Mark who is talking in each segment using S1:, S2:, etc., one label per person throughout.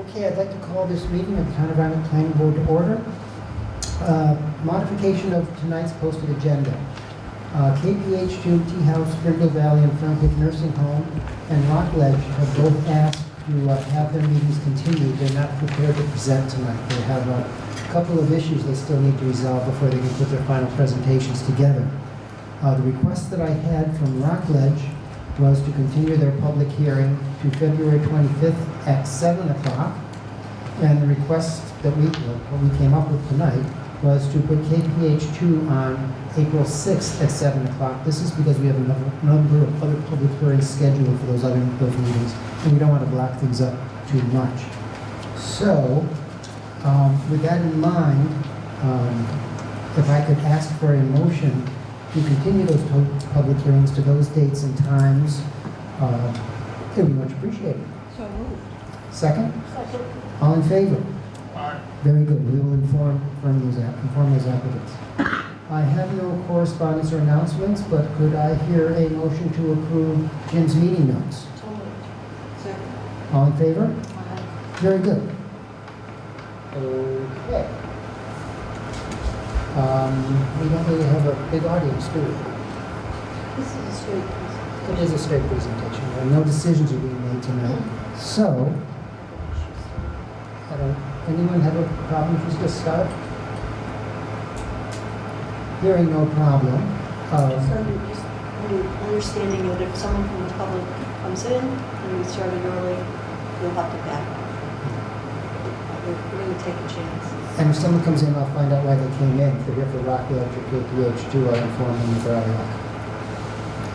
S1: Okay, I'd like to call this meeting of the Town of Rhinebeck Planning Board to order. Modification of tonight's posted agenda. KPH2, Tea House, Springville Valley, and Fernwood Nursing Home, and Rockledge have both asked to have their meetings continued. They're not prepared to present tonight. They have a couple of issues they still need to resolve before they can put their final presentations together. The request that I had from Rockledge was to continue their public hearing to February 25th at 7 o'clock. And the request that what we came up with tonight was to put KPH2 on April 6th at 7 o'clock. This is because we have a number of other public hearings scheduled for those meetings, and we don't want to block things up too much. So, with that in mind, if I could ask for a motion to continue those public hearings to those dates and times, it would be much appreciated.
S2: So moved.
S1: Second?
S2: Second.
S1: All in favor?
S3: Aye.
S1: Very good. We will inform those applicants. I have no correspondence or announcements, but could I hear a motion to approve Jim's meeting notes?
S2: So moved. Second.
S1: All in favor?
S2: Aye.
S1: Very good. Okay. We don't really have a big audience, do we?
S2: This is a straight piece.
S1: It is a straight presentation. No decisions are being made tonight. So, anyone have a problem if we just start? Hearing no problem.
S2: So just understanding that if someone from the public comes in and we started early, we'll have to back up. We're going to take a chance.
S1: And if someone comes in, I'll find out why they came in. If they're here for Rockledge or KPH2, I'll inform them if they're out of luck.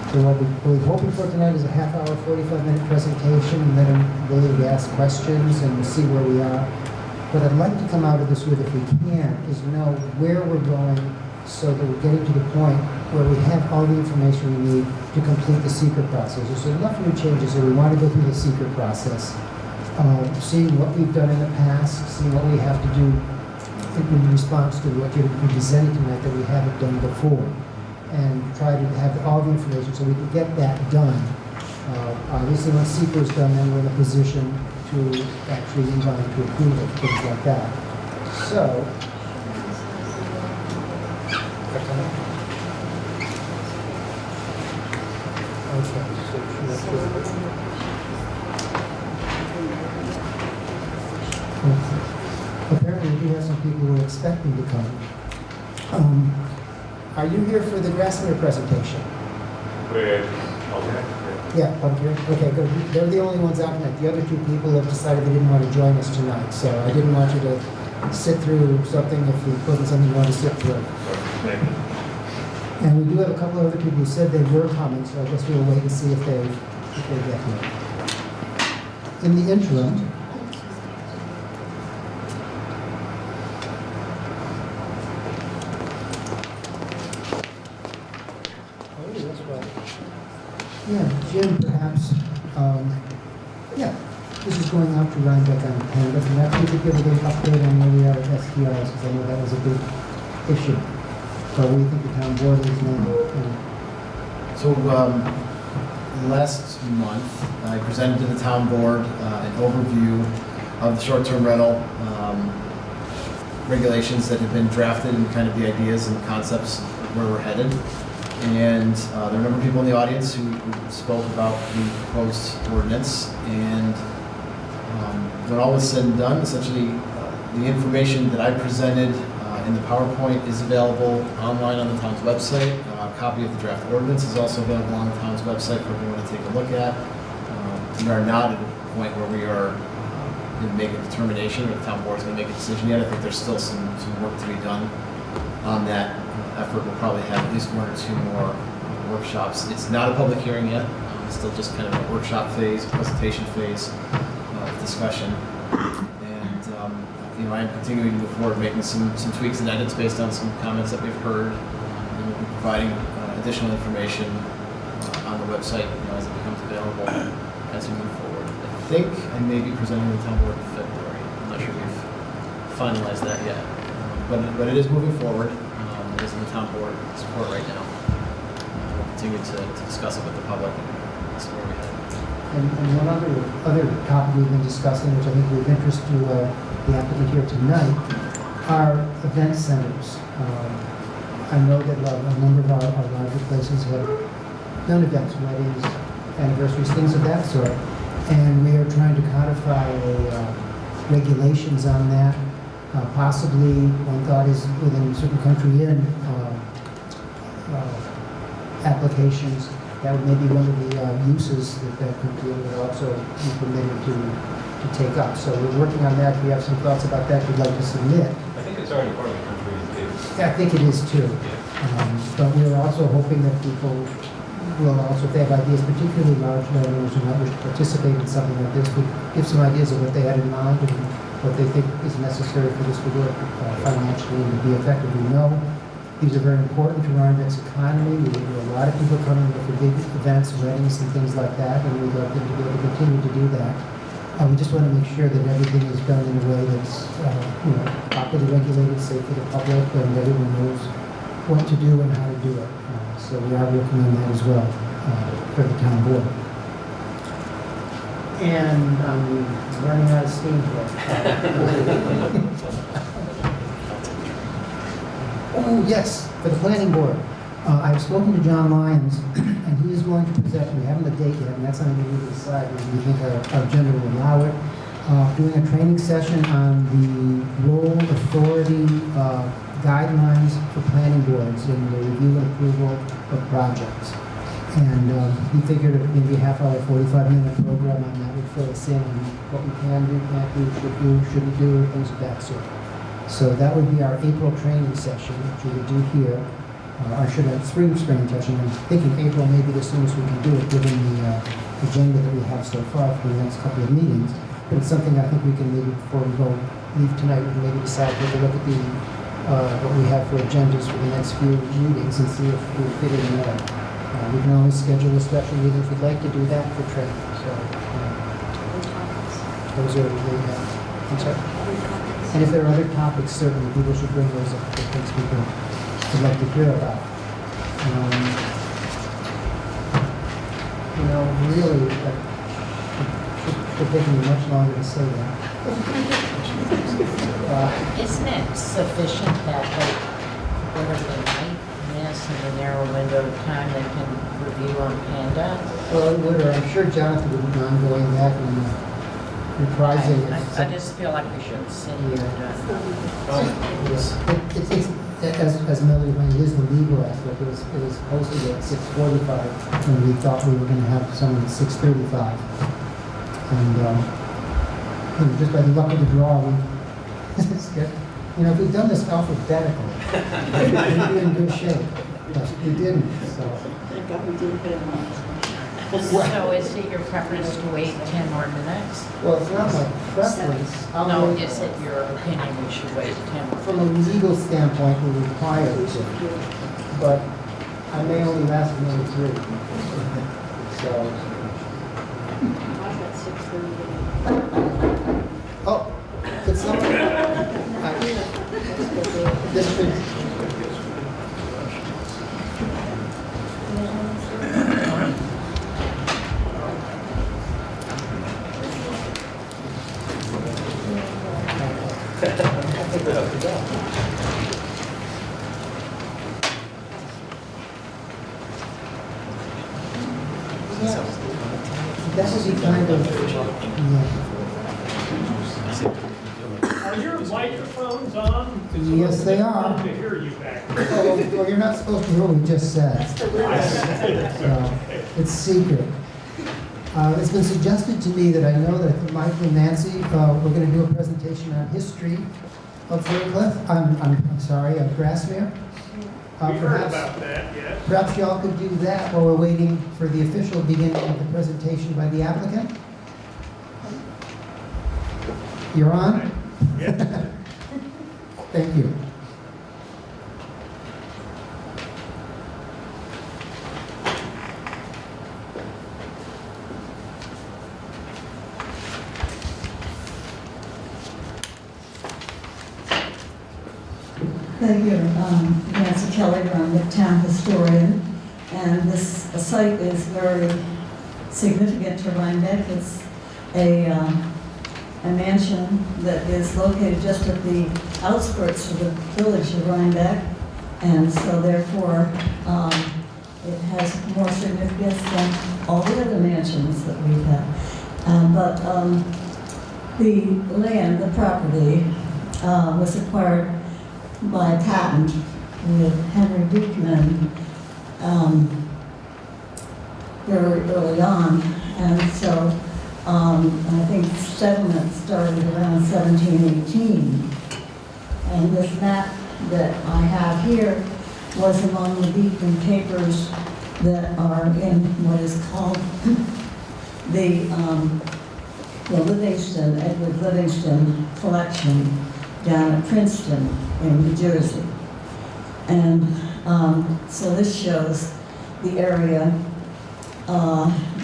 S1: So what we're hoping for tonight is a half-hour, 45-minute presentation, and then ability to ask questions and see where we are. What I'd like to come out of this with, if we can, is know where we're going so that we're getting to the point where we have all the information we need to complete the secret process. There's enough new changes that we want to go through the secret process, seeing what we've done in the past, seeing what we have to do in response to what you're presenting tonight that we haven't done before, and try to have all the information so we can get that done. Obviously, once secret is done, then we're in a position to actually move on to approve it, things like that. So, apparently we do have some people who are expecting to come. Are you here for the Grassmere presentation? Yeah, public hearing. Okay, good. They're the only ones out tonight. The other two people have decided they didn't want to join us tonight, so I didn't want you to sit through something if it wasn't something you wanted to sit through. And we do have a couple of other people who said they were coming, so I guess we'll wait and see if they get here. In the interim, yeah, Jim, perhaps, this is going out to Rhinebeck on Canada, and perhaps we could give a little update on where we are at STRs, because I know that was a big issue. So what do you think the town board is now?
S4: So last month, I presented to the town board an overview of the short-term rental regulations that have been drafted and kind of the ideas and concepts of where we're headed. And there are a number of people in the audience who spoke about the proposed ordinance. And when all was said and done, essentially the information that I presented in the PowerPoint is available online on the town's website. A copy of the draft ordinance is also available on the town's website for everyone to take a look at. We are not at a point where we are going to make a determination, or the town board is going to make a decision yet. I think there's still some work to be done on that effort. We'll probably have at least one or two more workshops. It's not a public hearing yet. It's still just kind of a workshop phase, presentation phase, discussion. And I am continuing to move forward, making some tweaks and edits based on some comments that we've heard. And we'll be providing additional information on the website as it becomes available as we move forward. I think I may be presenting to the town board in February. I'm not sure we've finalized that yet. But it is moving forward. It is in the town board support right now. We'll continue to discuss it with the public and see where we head.
S1: And one other topic we've been discussing, which I think will be of interest to the applicant here tonight, are event centers. I know that a number of our larger places have done events, weddings, anniversaries, things of that sort. And we are trying to codify regulations on that. Possibly, one thought is within certain country inn applications, that would maybe one of the uses that country inn would also be permitted to take up. So we're working on that. If you have some thoughts about that you'd like to submit.
S3: I think it's already part of the country too.
S1: Yeah, I think it is too. But we're also hoping that people will also, if they have ideas, particularly large landowners who might wish to participate in something like this, would give some ideas of what they had in mind and what they think is necessary for this to work financially and to be effective. We know these are very important to Rhinebeck's economy. We have a lot of people coming here for big events, weddings, and things like that, and we'd like them to be able to continue to do that. We just want to make sure that everything is done in a way that's properly regulated, safe for the public, and everyone knows what to do and how to do it. So we are working on that as well for the town board. And I'm running out of steam here. Oh, yes, for the planning board. I've spoken to John Lyons, and he is going to present, we haven't a date yet, and that's something we need to decide when we think our agenda will allow it, doing a training session on the role, authority, guidelines for planning boards in the review and approval of projects. And he figured maybe a half-hour, 45-minute program on that would fill us in on what we can do, can't do, should do, shouldn't do, things of that sort. So that would be our April training session, which we would do here. Or should have spring training session. I'm thinking April may be the soonest we can do it, given the agenda that we have so far for the next couple of meetings. But it's something I think we can maybe, before we leave tonight, we can maybe decide, take a look at the what we have for agendas for the next few meetings and see if we fit it in there. We can always schedule a special meeting if we'd like to do that for training. So those are I'm sorry. And if there are other topics, certainly people should bring those up. Things people would like to hear about. Really, it should take me much longer to say that.
S5: Isn't it sufficient that whatever they might miss in the narrow window of time they can review on Panda?
S1: Well, it would, or I'm sure Jonathan would be ongoing that and reprising it.
S5: I just feel like we should sit here and
S1: As Melody when it is the legal aspect, it was posted at 6:45 when we thought we were going to have someone at 6:35. And just by the luck of the draw, if we'd done this alphabetically, we'd be in good shape. But we didn't, so.
S2: Thank God we didn't put it on.
S5: So is it your preference to wait 10 more minutes?
S1: Well, it's not my preference.
S5: No, is it your opinion we should wait 10 more
S1: From a
S5: minutes?
S1: legal standpoint, we're required to, but I may only last another 3. So,
S2: I've got 6:30.
S1: oh, could someone, this should, that would be kind of,
S6: Are your microphones on?
S1: Yes, they are.
S6: To hear you back there.
S1: well, you're not supposed to hear what we just said. So, it's secret. It's been suggested to me that I know that I think Michael and Nancy, we're going to do a presentation on history of Faircliff. I'm sorry, of Grassmere.
S6: We heard about that, yes.
S1: Perhaps y'all could do that while we're waiting for the official beginning of the presentation by the applicant. You're on?
S6: Yes.
S1: Thank you.
S7: Thank you. Nancy Kelly, I'm the town historian, and this site is very significant to Rhinebeck. It's a mansion that is located just at the outskirts of the village of Rhinebeck, and so therefore it has more significance than all the other mansions that we've had. But the land, the property, was acquired by patent with Henry Beekman very early on, and so I think settlement started around 1718. And this map that I have here was among the Beekman papers that are in what is called the Livingston, Edward Livingston collection down at Princeton in New Jersey. And so this shows the area,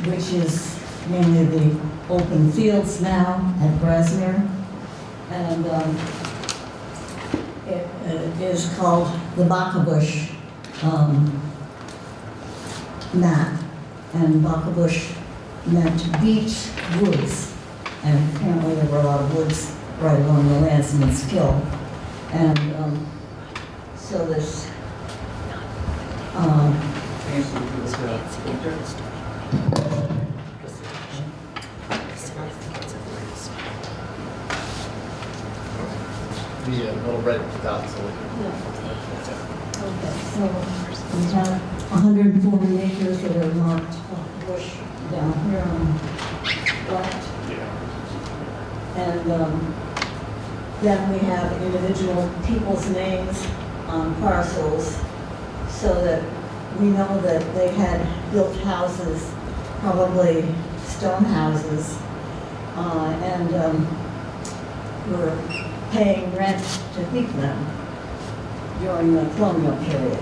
S7: which is mainly the open fields now at Grasmere. And it is called the Bacchabush map. And Bacchabush meant beech woods. And apparently there were a lot of woods right along the Landsman's Kill. And so this
S4: The little red dots.
S7: Okay, so we have 140 acres that are marked bush down here on the left. And then we have individual people's names on parcels so that we know that they had built houses, probably stone houses, and were paying rent to keep them during the colonial period.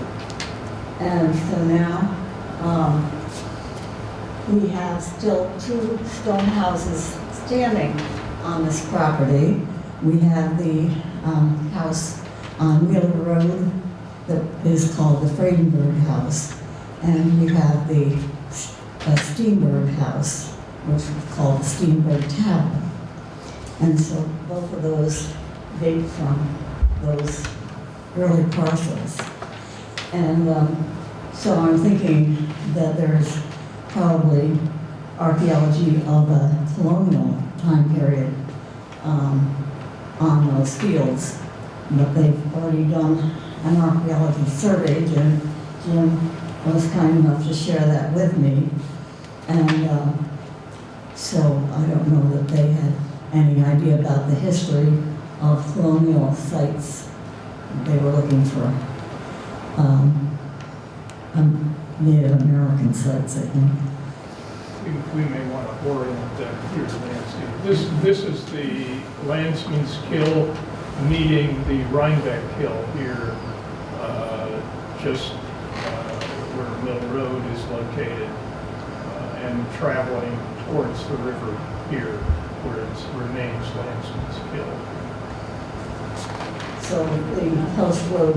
S7: And so now we have still 2 stone houses standing on this property. We have the house on Wheeler Road that is called the Friedenberg House, and we have the Steenberg House, which is called the Steenberg Tower. And so both of those date from those early parcels. And so I'm thinking that there's probably archaeology of a colonial time period on those fields. But they've already done an archaeology survey, and Jim was kind enough to share that with me. And so I don't know that they had any idea about the history of colonial sites. They were looking for Native American sites, I think.
S6: We may want to orient that here, Nancy. This is the Landsman's Kill meeting the Rhinebeck Hill here, just where Mill Road is located, and traveling towards the river here, where it remains Landsman's Kill.
S7: So the post road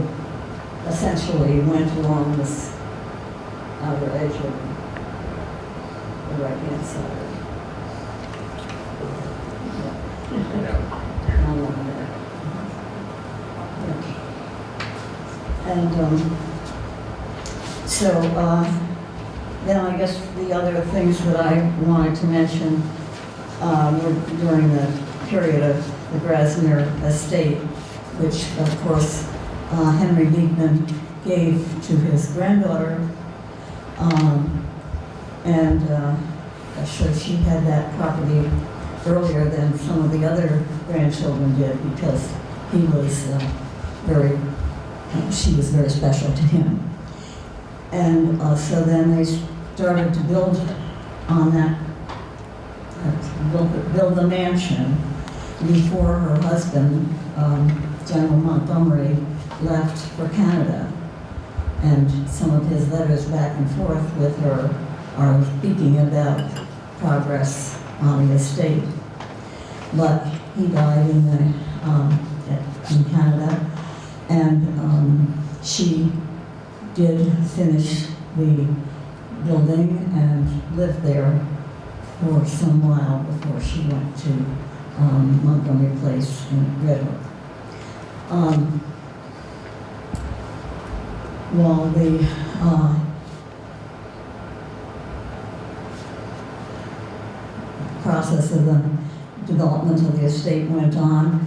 S7: essentially went along this outer edge of the right-hand side. Yeah. Along there. Yeah. And so then I guess the other things that I wanted to mention were during the period of the Grasmere estate, which of course Henry Beekman gave to his granddaughter. So she had that property earlier than some of the other grandchildren did, because he was she was very special to him. And so then they started to build on that, build the mansion before her husband, General Montgomery, left for Canada. And some of his letters back and forth with her are speaking about progress on the estate. But he died in Canada, and she did finish the building and lived there for some while before she went to Montgomery Place in Red Hook. While the process of the development of the estate went on,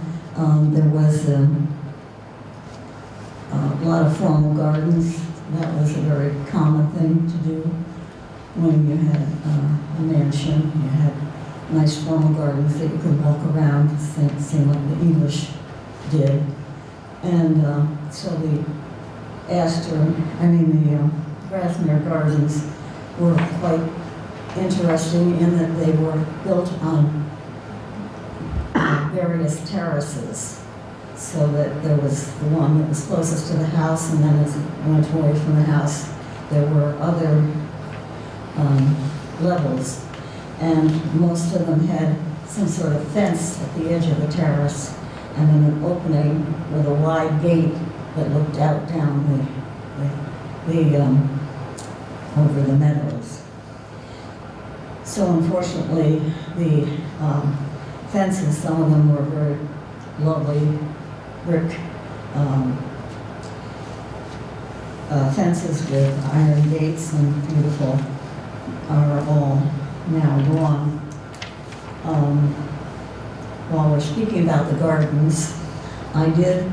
S7: there was a lot of formal gardens. That was a very common thing to do when you had a mansion. You had nice formal gardens that you could walk around, same like the English did. And so the Grasmere Gardens were quite interesting in that they were built on various terraces, so that there was the one that was closest to the house, and then as it went away from the house, there were other levels, and most of them had some sort of fence at the edge of the terrace, and then an opening with a wide gate that looked out down over the meadows. So unfortunately, the fences, some of them were very lovely brick fences with iron gates and beautiful, are all now gone. While we're speaking about the gardens, I did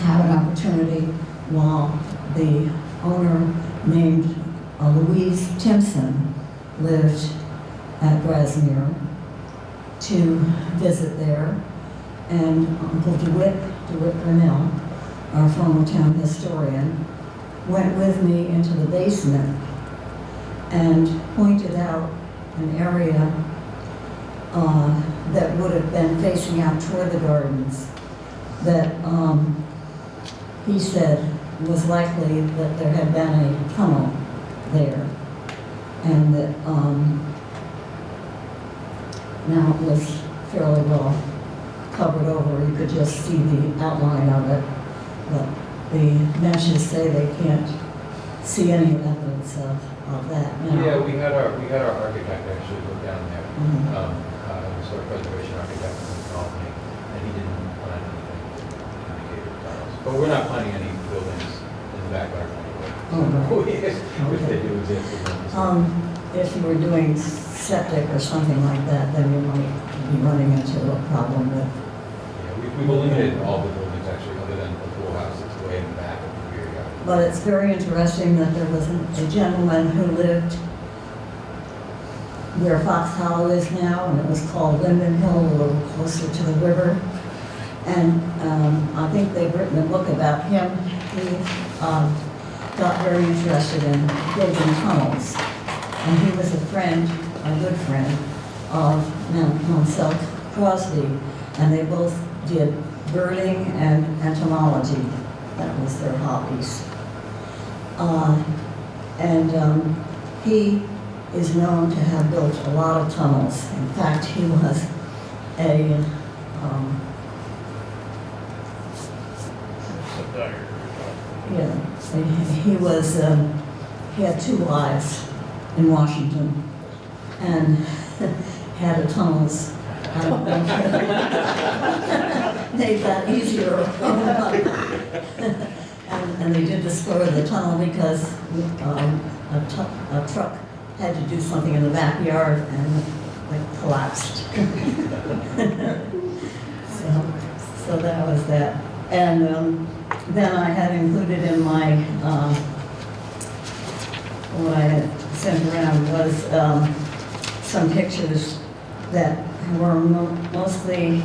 S7: have an opportunity while the owner named Louise Timpson lived at Grasmere to visit there, and Uncle DeWitt Grinnell, our former town historian, went with me into the basement and pointed out an area that would have been facing out toward the gardens that he said was likely that there had been a tunnel there, and that now it was fairly well covered over. You could just see the outline of it, but the benches say they can't see any evidence of that now.
S3: Yeah, we had our architect actually go down there, historic preservation architect called me, and he didn't plan anything to indicate the tunnels. But we're not planning any buildings in the backyard anyway.
S7: Oh, right.
S3: If they do exist, we don't.
S7: If you were doing septic or something like that, then you might be running into a problem with.
S3: Yeah, we've eliminated all the buildings actually, other than the pool house that's way in the back of the rear yard.
S7: But it's very interesting that there was a gentleman who lived where Fox Hollow is now, and it was called Linden Hill, a little closer to the river. And I think they've written a book about him. He got very interested in building tunnels. And he was a good friend of Mount Crosby, and they both did birding and entomology. That was their hobbies. He is known to have built a lot of tunnels. In fact, he was he had 2 wives in Washington, and had a tunnels. Made that easier. And they did discover the tunnel because a truck had to do something in the backyard and it collapsed. So that was that. And then I had included in my, what I had sent around was some pictures that were mostly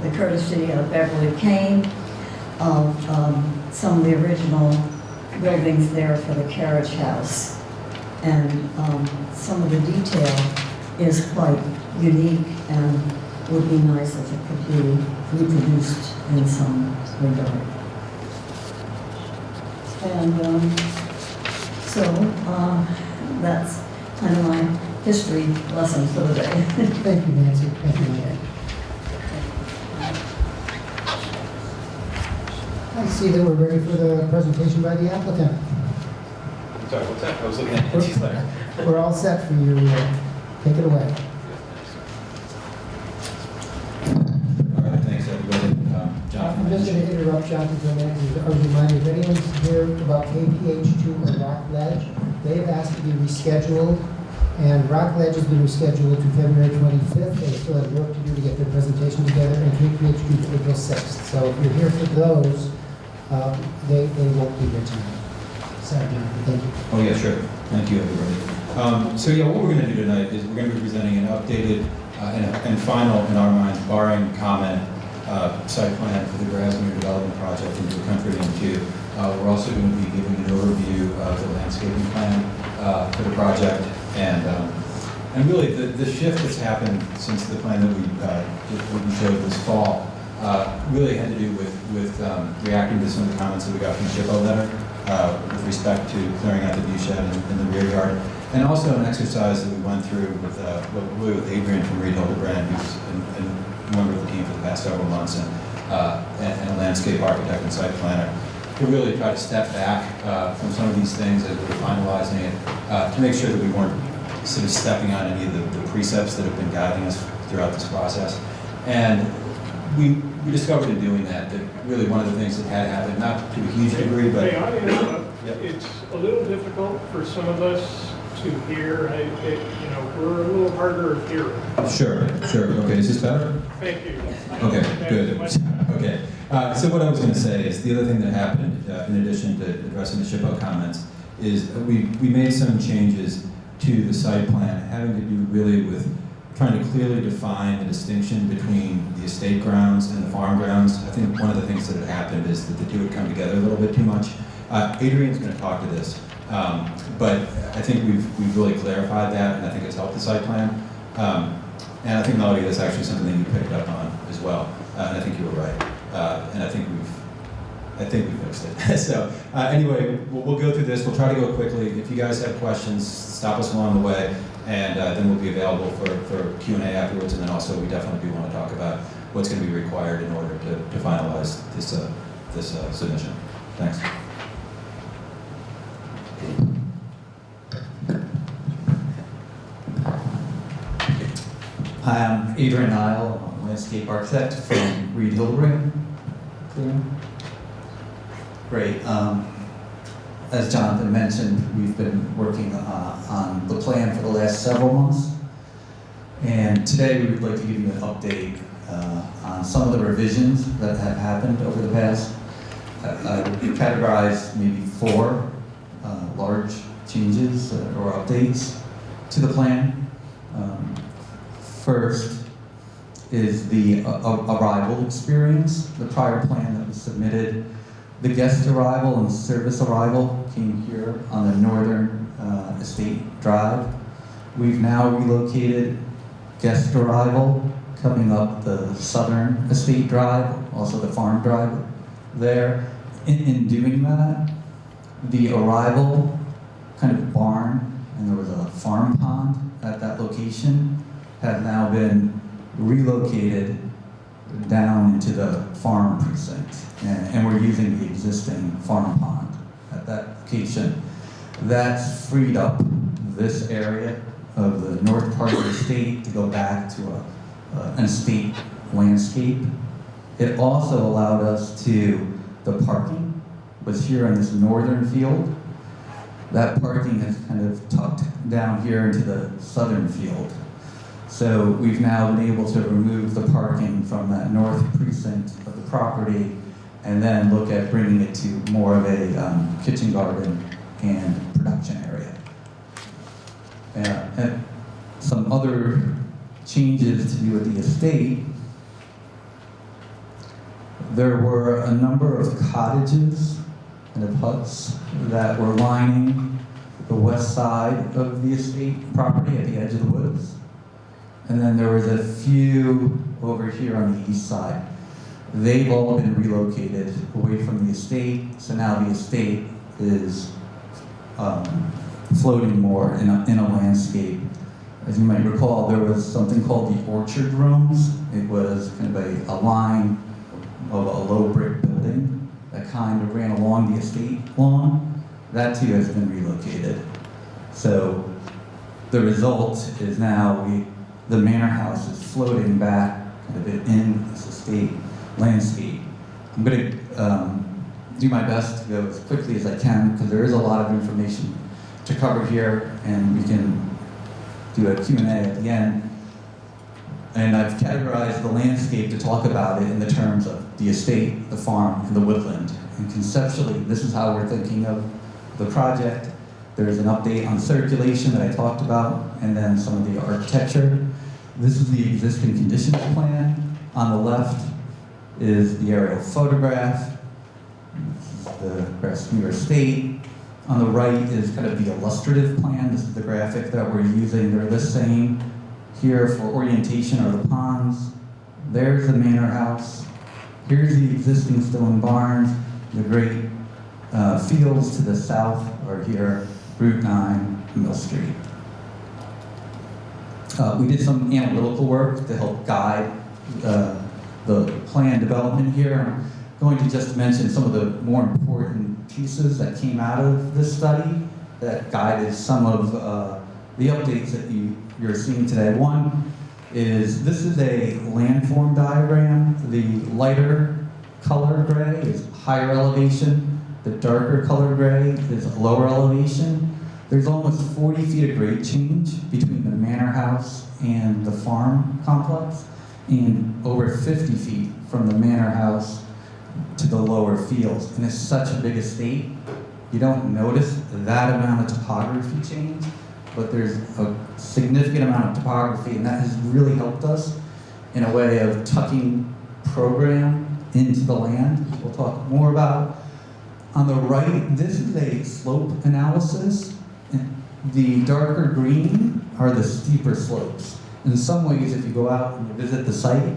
S7: the courtesy of Beverly Kane, of some of the original buildings there for the carriage house. And some of the detail is quite unique and would be nice if it could be reproduced in some regard. And so that's kind of my history lesson for the day.
S1: Thank you, Nancy. Thank you, Leanne. I see that we're ready for the presentation by the applicant.
S3: Sorry, what's that? I was looking at Nancy's letter.
S1: We're all set for your Take it away.
S3: All right, thanks, everybody. Jonathan.
S1: I'm just going to interrupt Jonathan for a minute. I was reminded, if anyone's here about KPH2 or Rock Ledge, they've asked to be rescheduled, and Rock Ledge has been rescheduled to February 25th. They still have work to do to get their presentation together, and KPH2 to April 6th. So if you're here for those, they won't be here tonight. Sorry, Jonathan, thank you.
S3: Oh, yeah, sure. Thank you, everybody. So, yeah, what we're going to do tonight is we're going to be presenting an updated and final, in our minds, barring comment, site plan for the Grasmere Development Project in New Country and 2. We're also going to be giving an overview of the landscaping plan for the project. And really, the shift that's happened since the plan that we showed this fall really had to do with reacting to some of the comments that we got from the SHPO letter with respect to clearing out the view shed in the rear yard. And also an exercise that we went through with Adrian from Reed Hildebrand, who's a member of the team for the past several months, and a landscape architect and site planner, to really try to step back from some of these things as we were finalizing it, to make sure that we weren't sort of stepping on any of the precepts that have been guiding us throughout this process. And we discovered in doing that really one of the things that had happened, not to a huge degree, but...
S6: May I interrupt?
S3: Yep.
S6: It's a little difficult for some of us to hear. We're a little harder of hearing.
S3: Sure. Okay, is this better?
S6: Thank you.
S3: Okay, good. Okay. So what I was going to say is the other thing that happened, in addition to addressing the SHPO comments, is we made some changes to the site plan having to do really with trying to clearly define the distinction between the estate grounds and the farm grounds. I think one of the things that had happened is that the two had come together a little bit too much. Adrian's going to talk to this, but I think we've really clarified that, and I think it's helped the site plan. And I think, Melody, that's actually something that you picked up on as well, and I think you were right. And I think we fixed it. So anyway, we'll go through this. We'll try to go quickly. If you guys have questions, stop us along the way, and then we'll be available for Q&A afterwards. And then also, we definitely do want to talk about what's going to be required in order to finalize this submission. Thanks.
S8: Hi, I'm Adrian Nile, I'm a landscape architect from Reed Hildebrand. Great. As Jonathan mentioned, we've been working on the plan for the last several months. And today we would like to give you an update on some of the revisions that have happened over the past. I would categorize maybe 4 large changes or updates to the plan. First is the arrival experience. The prior plan that was submitted, the guest arrival and service arrival came here on the northern estate drive. We've now relocated guest arrival coming up the southern estate drive, also the farm drive there. In doing that, the arrival kind of barn, and there was a farm pond at that location, have now been relocated down into the farm precinct. And we're using the existing farm pond at that location. That's freed up this area of the north part of the estate to go back to an estate landscape. It also allowed us to, the parking was here in this northern field. That parking is kind of tucked down here into the southern field. So we've now been able to remove the parking from that north precinct of the property and then look at bringing it to more of a kitchen garden and production area. And some other changes to do with the estate. There were a number of cottages and of huts that were lining the west side of the estate property at the edge of the woods. And then there was a few over here on the east side. They've all been relocated away from the estate, so now the estate is floating more in a landscape. As you might recall, there was something called the orchard rooms. It was kind of a line of a low brick building that kind of ran along the estate lawn. That too has been relocated. So the result is now the manor house is floating back kind of in this estate landscape. I'm going to do my best to go as quickly as I can because there is a lot of information to cover here, and we can do a Q&A at the end. And I've categorized the landscape to talk about it in the terms of the estate, the farm, and the woodland. And conceptually, this is how we're thinking of the project. There's an update on circulation that I talked about, and then some of the architecture. This is the existing conditions plan. On the left is the aerial photograph. This is the Grasmere estate. On the right is kind of the illustrative plan. This is the graphic that we're using. They're the same. Here for orientation are the ponds. There's the manor house. Here's the existing stone barns. The great fields to the south are here, Route 9, Mill Street. We did some analytical work to help guide the plan development here. I'm going to just mention some of the more important pieces that came out of this study that guided some of the updates that you're seeing today. One is, this is a landform diagram. The lighter color gray is higher elevation. The darker color gray is lower elevation. There's almost 40 feet of grade change between the manor house and the farm complex, and over 50 feet from the manor house to the lower fields. And it's such a big estate, you don't notice that amount of topography change, but there's a significant amount of topography, and that has really helped us in a way of tucking program into the land, which we'll talk more about. On the right, this is a slope analysis. The darker green are the steeper slopes. In some ways, if you go out and you visit the site,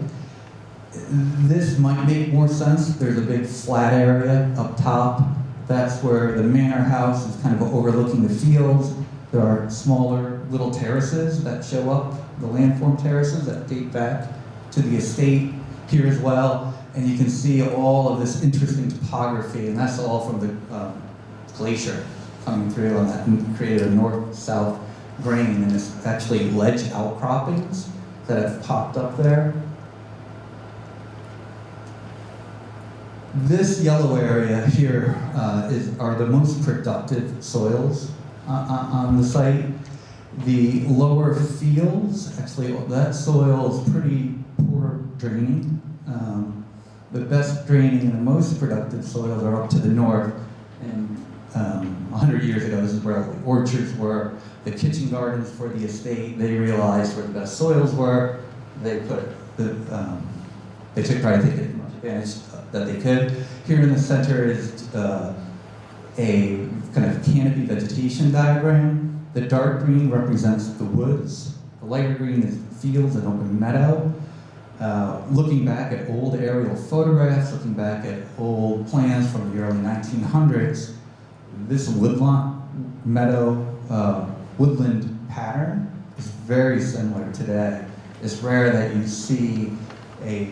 S8: this might make more sense. There's a big flat area up top. That's where the manor house is kind of overlooking the fields. There are smaller little terraces that show up, the landform terraces that date back to the estate here as well. And you can see all of this interesting topography, and that's all from the glacier coming through on that, and created a north-south grain, and it's actually ledge outcroppings that have popped up there. This yellow area here are the most productive soils on the site. The lower fields, actually, that soil is pretty poor draining. The best draining and the most productive soils are up to the north. And 100 years ago, this is where the orchards were, the kitchen gardens for the estate. They realized where the best soils were. They put they took try to take as much advantage that they could. Here in the center is a kind of canopy vegetation diagram. The dark green represents the woods. The lighter green is fields and open meadow. Looking back at old aerial photographs, looking back at old plans from the early 1900s, this woodland pattern is very similar today. It's rare that you see a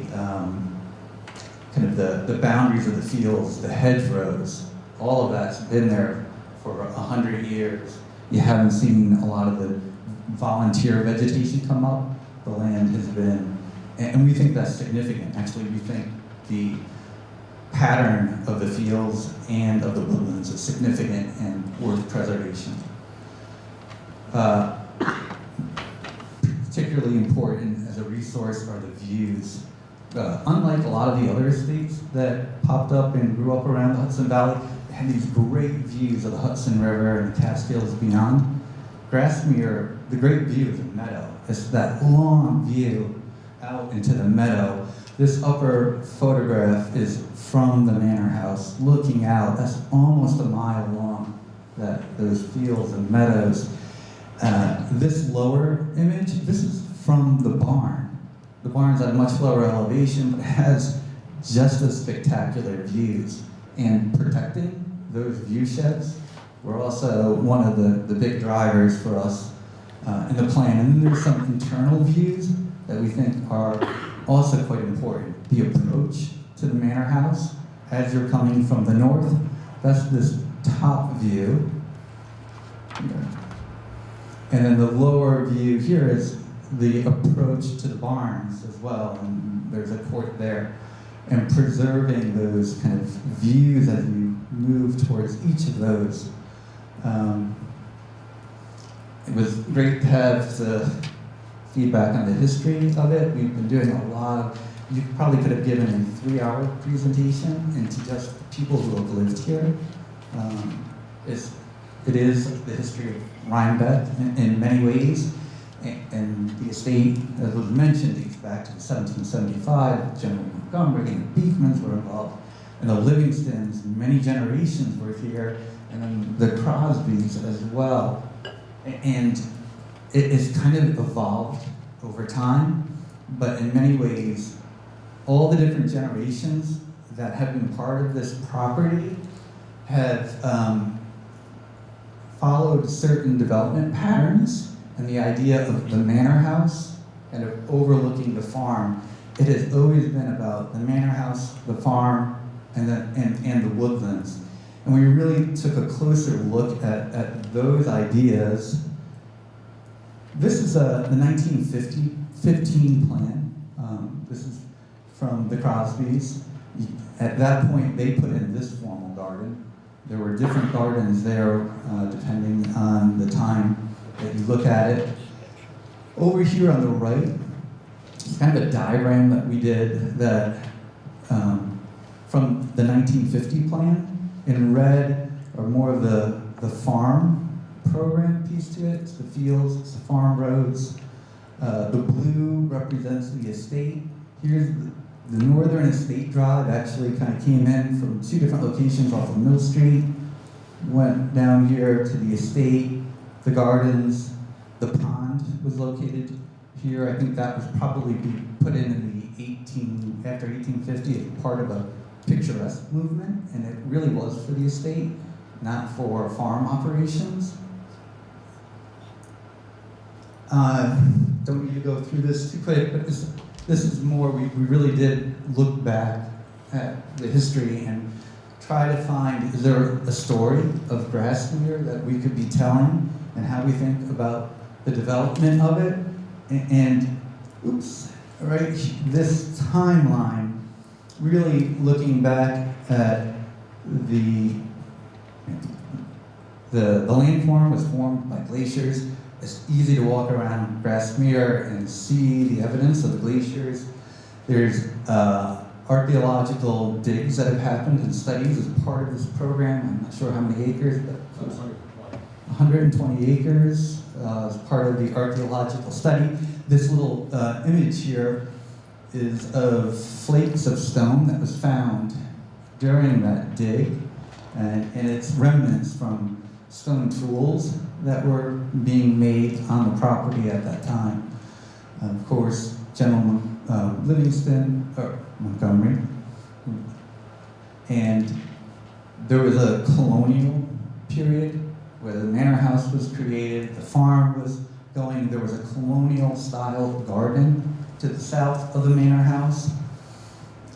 S8: kind of the boundaries of the fields, the hedgerows. All of that's been there for 100 years. You haven't seen a lot of the volunteer vegetation come up. The land has been, and we think that's significant. Actually, we think the pattern of the fields and of the woodlands is significant and worth preservation. Particularly important as a resource are the views. Unlike a lot of the other estates that popped up and grew up around the Hudson Valley, they had these great views of the Hudson River and the Catskills beyond. Grasmere, the great view is a meadow. It's that long view out into the meadow. This upper photograph is from the manor house, looking out. That's almost a mile long, those fields and meadows. This lower image, this is from the barn. The barn's at a much lower elevation, but it has just as spectacular views. And protecting those view sheds were also one of the big drivers for us in the plan. And then there's some internal views that we think are also quite important. The approach to the manor house as you're coming from the north, that's this top view. And then the lower view here is the approach to the barns as well, and there's a court there. And preserving those kind of views as you move towards each of those. It was great to have the feedback on the history of it. We've been doing a lot of, you probably could have given a 3-hour presentation into just the people who have lived here. It is the history of Rhinebeck in many ways. And the estate, as was mentioned, dates back to 1775. General Montgomery and the Beekmans were involved. And the Livingstons, many generations were here. And then the Crosbys as well. And it has kind of evolved over time. But in many ways, all the different generations that have been part of this property have followed certain development patterns. And the idea of the manor house kind of overlooking the farm, it has always been about the manor house, the farm, and the woodlands. And we really took a closer look at those ideas. This is the 1915 plan. This is from the Crosbys. At that point, they put in this formal garden. There were different gardens there depending on the time that you look at it. Over here on the right, it's kind of a diagram that we did that from the 1950 plan. In red are more of the farm program piece to it. It's the fields, it's the farm roads. The blue represents the estate. Here's the northern estate drive actually kind of came in from 2 different locations off of Mill Street, went down here to the estate, the gardens, the pond was located here. I think that was probably put in the after 1850 as part of a picturesque movement, and it really was for the estate, not for farm operations. Don't need to go through this too quick, but this is more, we really did look back at the history and try to find, is there a story of Grassmere that we could be telling and how we think about the development of it? And oops, right, this timeline, really looking back at the landform was formed by glaciers. It's easy to walk around Grassmere and see the evidence of the glaciers. There's archaeological digs that have happened and studies as part of this program. I'm not sure how many acres, but 120 acres as part of the archaeological study. This little image here is of flakes of stone that was found during that dig, and it's remnants from stone tools that were being made on the property at that time. Of course, General Livingston, or Montgomery, and there was a colonial period where the manor house was created, the farm was going, there was a colonial style garden to the south of the manor house.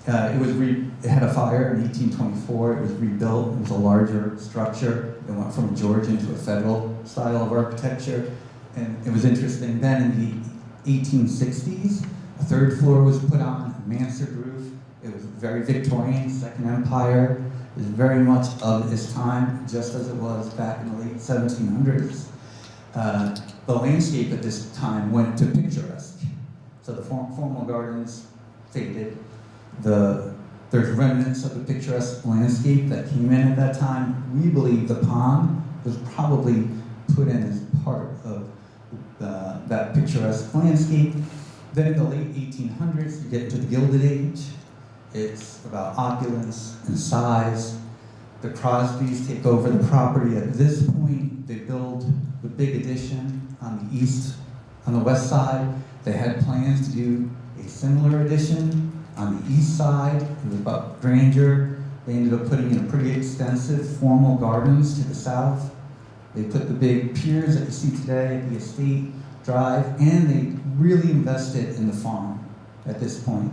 S8: It had a fire in 1824, it was rebuilt, it was a larger structure. It went from Georgian to a federal style of architecture. And it was interesting, then in the 1860s, a 3rd floor was put on, a mansard roof. It was very Victorian, Second Empire. It was very much of its time, just as it was back in the late 1700s. The landscape at this time went to picturesque. So the formal gardens faded. There's remnants of the picturesque landscape that came in at that time. We believe the pond was probably put in as part of that picturesque landscape. Then in the late 1800s, you get into the Gilded Age. It's about opulence and size. The Crosbys take over the property. At this point, they build the big addition on the east, on the west side. They had plans to do a similar addition on the east side. It was about grandeur. They ended up putting in pretty extensive formal gardens to the south. They put the big piers that you see today, the estate drive, and they really invested in the farm at this point.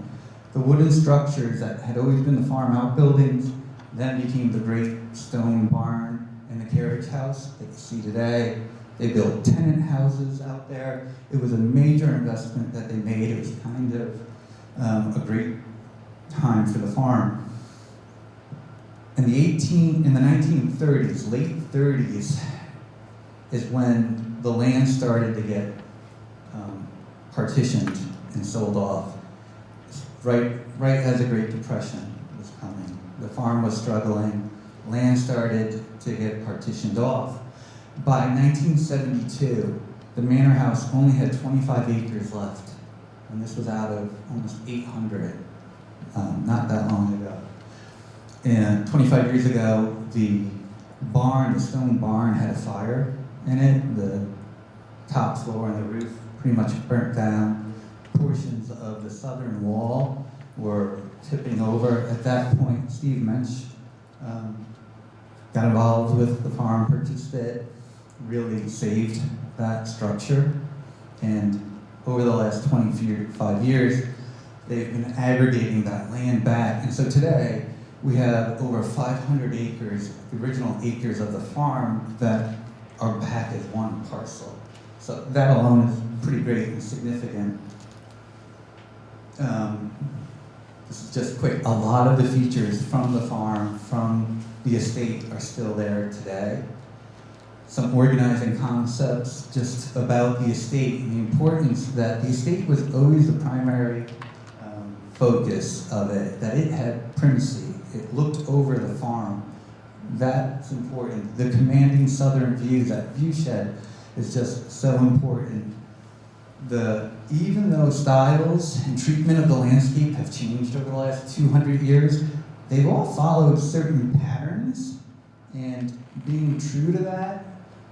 S8: The wooden structures that had always been the farm outbuildings then became the great stone barn and the carriage house that you see today. They built tenant houses out there. It was a major investment that they made. It was kind of a great time for the farm. In the 1930s, late 30s, is when the land started to get partitioned and sold off. Right as the Great Depression was coming. The farm was struggling. Land started to get partitioned off. By 1972, the manor house only had 25 acres left, and this was out of almost 800, not that long ago. And 25 years ago, the barn, the stone barn, had a fire in it. The top floor and the roof pretty much burnt down. Portions of the southern wall were tipping over. At that point, Steve Mensch got involved with the farm, purchased it, really saved that structure. And over the last 25 years, they've been aggregating that land back. And so today, we have over 500 acres, the original acres of the farm, that are back as one parcel. So that alone is pretty great and significant. This is just quick. A lot of the features from the farm, from the estate, are still there today. Some organizing concepts just about the estate and the importance that the estate was always the primary focus of it, that it had primacy. It looked over the farm. That's important. The commanding southern views, that view shed, is just so important. Even though styles and treatment of the landscape have changed over the last 200 years, they've all followed certain patterns, and being true to that,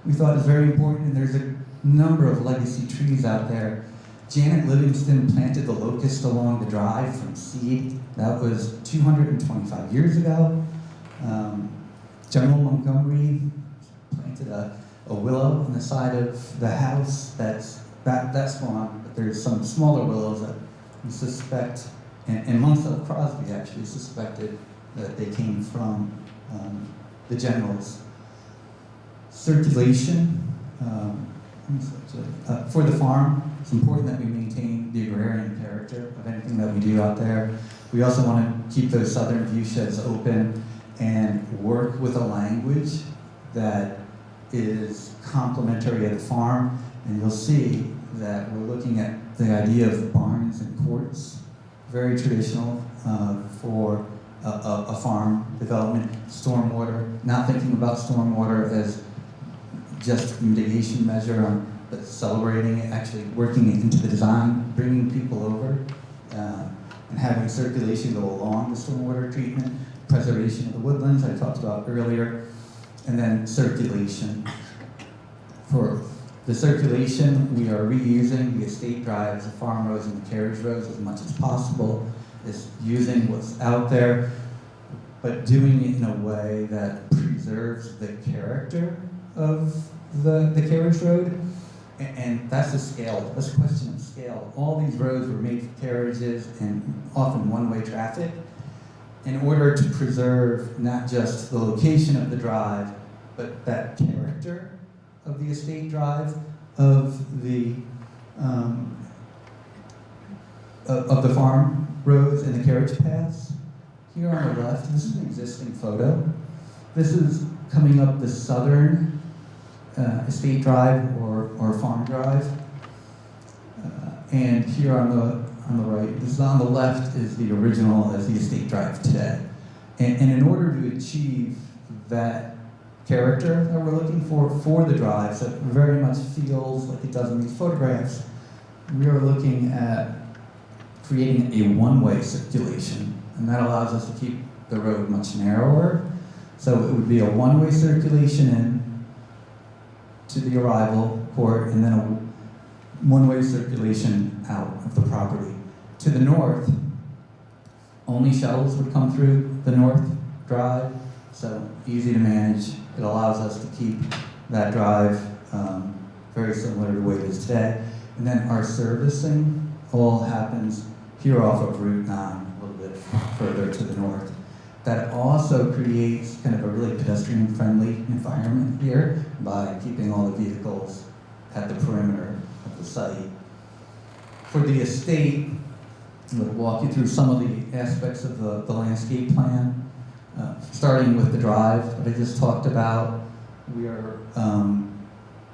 S8: we thought is very important. And there's a number of legacy trees out there. Janet Livingston planted the locust along the drive from seed. That was 225 years ago. General Montgomery planted a willow on the side of the house. That's gone, but there's some smaller willows that we suspect, and Munsell Crosby actually suspected that they came from the generals. Circulation for the farm, it's important that we maintain the agrarian character of anything that we do out there. We also want to keep those southern view sheds open and work with a language that is complementary of the farm. And you'll see that we're looking at the idea of barns and courts, very traditional for a farm development. Stormwater, not thinking about stormwater as just a mitigation measure, but celebrating it, actually working it into the design, bringing people over, and having circulation go along the stormwater treatment, preservation of the woodlands I talked about earlier, and then circulation. For the circulation, we are reusing the estate drives, the farm roads, and the carriage roads as much as possible. Is using what's out there, but doing it in a way that preserves the character of the carriage road. And that's the scale, that's a question of scale. All these roads were made for carriages and often one-way traffic in order to preserve not just the location of the drive, but that character of the estate drive, of the farm roads and the carriage paths. Here on the left, this is an existing photo. This is coming up the southern estate drive or farm drive. And here on the right, this is on the left, is the original as the estate drive today. And in order to achieve that character that we're looking for the drives, that very much feels like it does in these photographs, we are looking at creating a one-way circulation, and that allows us to keep the road much narrower. So it would be a one-way circulation in to the arrival port, and then a one-way circulation out of the property. To the north, only shuttles would come through the north drive, so easy to manage. It allows us to keep that drive very similar to the way it is today. And then our servicing all happens here off of Route 9, a little bit further to the north. that also creates kind of a really pedestrian-friendly environment here by keeping all the vehicles at the perimeter of the site. For the estate, I'm going to walk you through some of the aspects of the landscape plan, starting with the drive that I just talked about. We are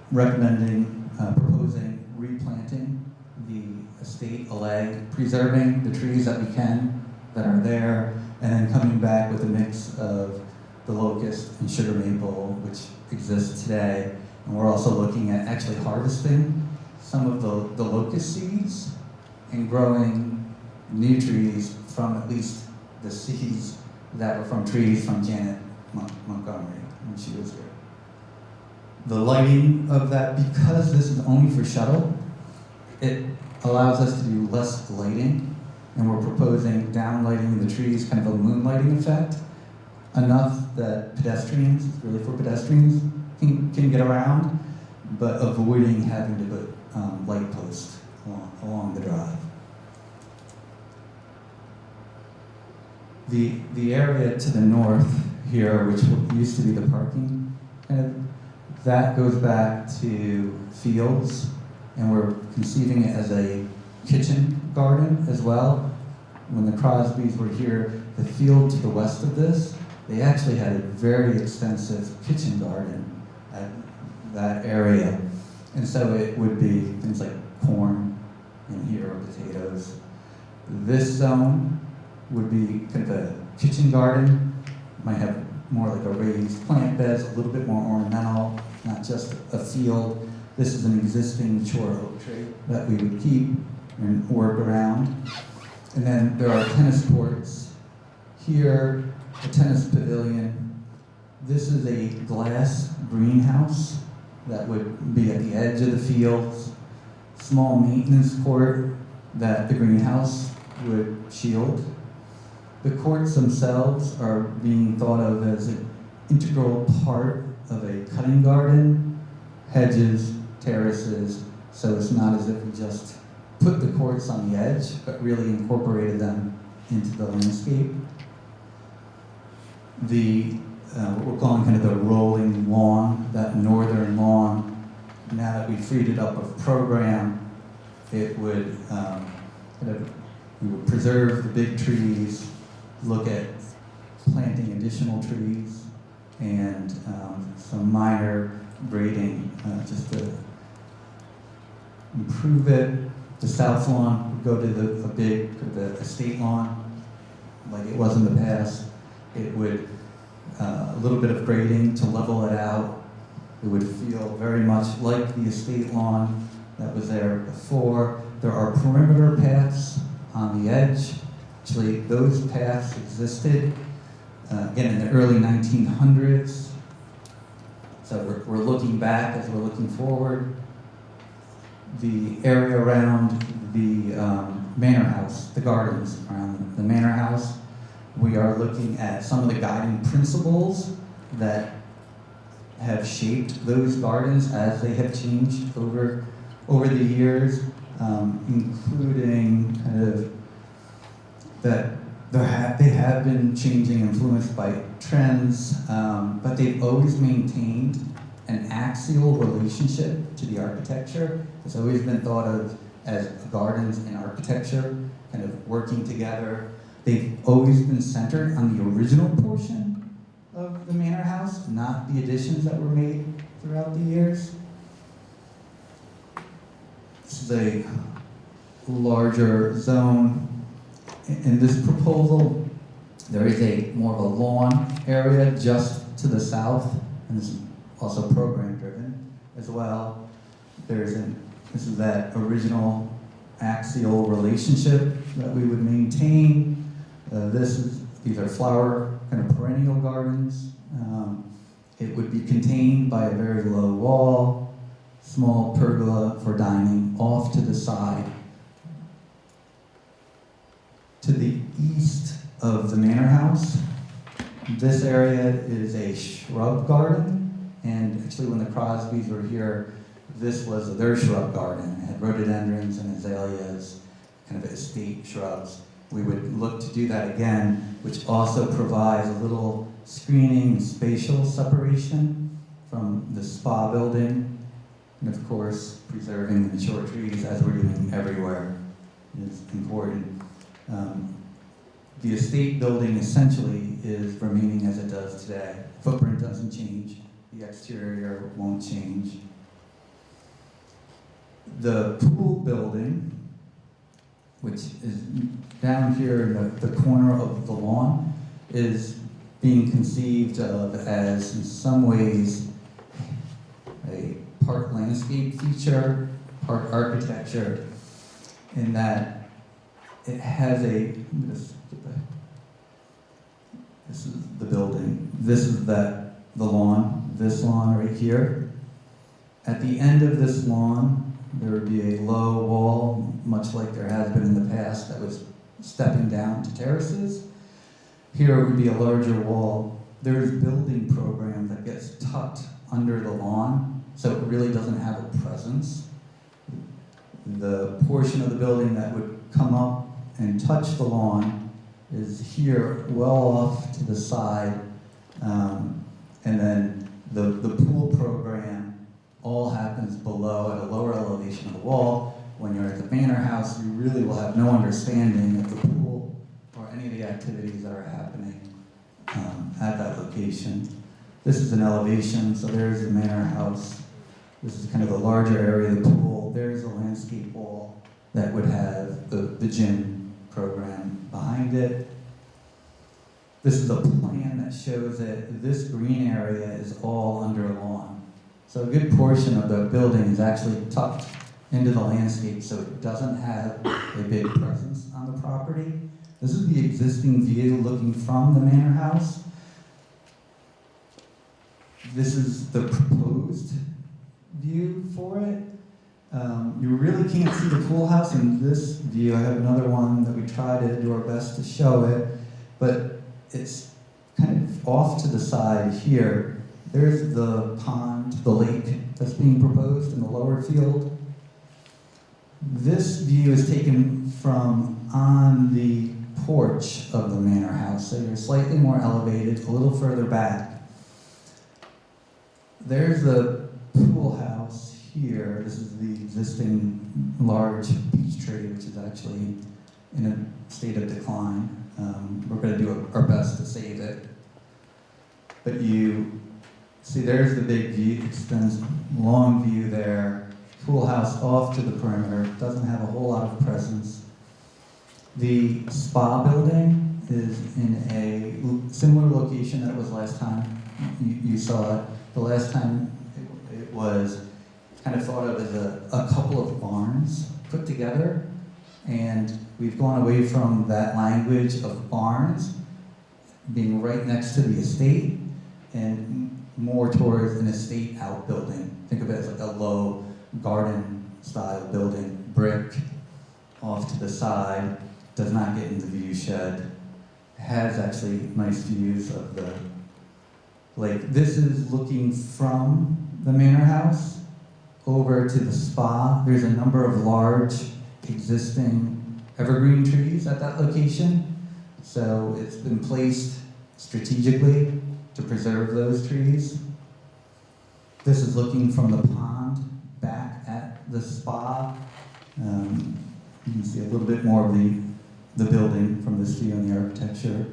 S8: proposing replanting the estate alleg, preserving the trees that we can that are there, and then coming back with a mix of the locust and sugar maple, which exists today. And we're also looking at actually harvesting some of the locust seeds and growing new trees from at least the seeds that were from trees from Janet Montgomery when she was here. The lighting of that, because this is only for shuttle, it allows us to do less lighting, and we're proposing downlighting the trees, kind of a moonlighting effect, enough that pedestrians, it's really for pedestrians, can get around, but avoiding having to put light posts along the drive. The area to the north here, which used to be the parking, that goes back to fields, and we're conceiving it as a kitchen garden as well. When the Crosbys were here, the field to the west of this, they actually had a very extensive kitchen garden at that area. And so it would be things like corn in here, or potatoes. This zone would be kind of a kitchen garden, might have more like a raised plant beds, a little bit more ornamental, not just a field. This is an existing mature oak tree that we would keep and work around. And then there are tennis courts here, a tennis pavilion. This is a glass greenhouse that would be at the edge of the fields, small maintenance court that the greenhouse would shield. The courts themselves are being thought of as an integral part of a cutting garden, hedges, terraces, so it's not as if we just put the courts on the edge, but really incorporated them into the landscape. What we're calling kind of the rolling lawn, that northern lawn, now that we freed it up of program, it would we would preserve the big trees, look at planting additional trees, and some minor grading just to improve it. The south lawn would go to a big estate lawn, like it was in the past. It would a little bit of grading to level it out. It would feel very much like the estate lawn that was there before. There are perimeter paths on the edge. Actually, those paths existed again in the early 1900s. So we're looking back as we're looking forward. The area around the manor house, the gardens around the manor house, we are looking at some of the guiding principles that have shaped those gardens as they have changed over the years, including kind of that they have been changing, influenced by trends, but they've always maintained an axial relationship to the architecture. It's always been thought of as gardens and architecture kind of working together. They've always been centered on the original portion of the manor house, not the additions that were made throughout the years. This is a larger zone. In this proposal, there is a more of a lawn area just to the south, and this is also program driven as well. This is that original axial relationship that we would maintain. These are flower kind of perennial gardens. It would be contained by a very low wall, small pergola for dining off to the side. To the east of the manor house, this area is a shrub garden, and actually when the Crosbys were here, this was their shrub garden. It had rhododendrons and azaleas, kind of estate shrubs. we would look to do that again, which also provides a little screening and spatial separation from the spa building. And of course, preserving the mature trees, as we're doing everywhere, is important. The estate building essentially is remaining as it does today. Footprint doesn't change, the exterior won't change. The pool building, which is down here in the corner of the lawn, is being conceived of as, in some ways, a part landscape feature, part architecture, in that it has a, this is the building, this is the lawn, this lawn right here. At the end of this lawn, there would be a low wall, much like there has been in the past, that was stepping down to terraces. Here it would be a larger wall. There's building program that gets tucked under the lawn, so it really doesn't have a presence. The portion of the building that would come up and touch the lawn is here, well off to the side. And then the pool program all happens below at a lower elevation of the wall. When you're at the manor house, you really will have no understanding of the pool or any of the activities that are happening at that location. This is an elevation, so there's the manor house. This is kind of the larger area of the pool. There's a landscape wall that would have the gym program behind it. This is a plan that shows that this green area is all under a lawn. So a good portion of the building is actually tucked into the landscape, so it doesn't have a big presence on the property. This is the existing view looking from the manor house. This is the proposed view for it. You really can't see the pool house in this view. I have another one that we try to do our best to show it, but it's kind of off to the side here. There's the pond, the lake that's being proposed in the lower field. This view is taken from on the porch of the manor house, so you're slightly more elevated, a little further back. There's the pool house here. This is the existing large peach tree, which is actually in a state of decline. We're going to do our best to save it. But you see, there's the big view, extends long view there. Pool house off to the perimeter, doesn't have a whole lot of presence. The spa building is in a similar location that it was last time you saw it. The last time it was kind of thought of as a couple of barns put together, and we've gone away from that language of barns being right next to the estate and more towards an estate outbuilding. Think of it as like a low garden style building, brick off to the side, does not get in the view shed, has actually nice views of the lake. This is looking from the manor house over to the spa. There's a number of large existing evergreen trees at that location, so it's been placed strategically to preserve those trees. This is looking from the pond back at the spa. You can see a little bit more of the building from this view and the architecture.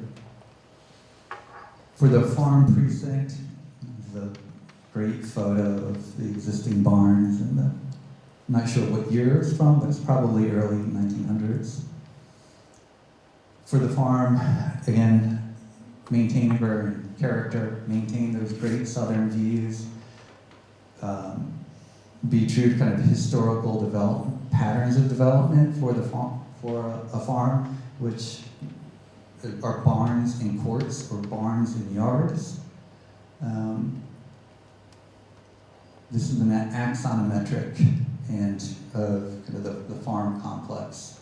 S8: For the farm precinct, the great photo of the existing barns and I'm not sure what year it's from, but it's probably early 1900s. For the farm, again, maintain urban character, maintain those great southern views, be true to kind of historical development, patterns of development for the farm, for a farm, which are barns in courts or barns in yards. This is an axonometric and kind of the farm complex.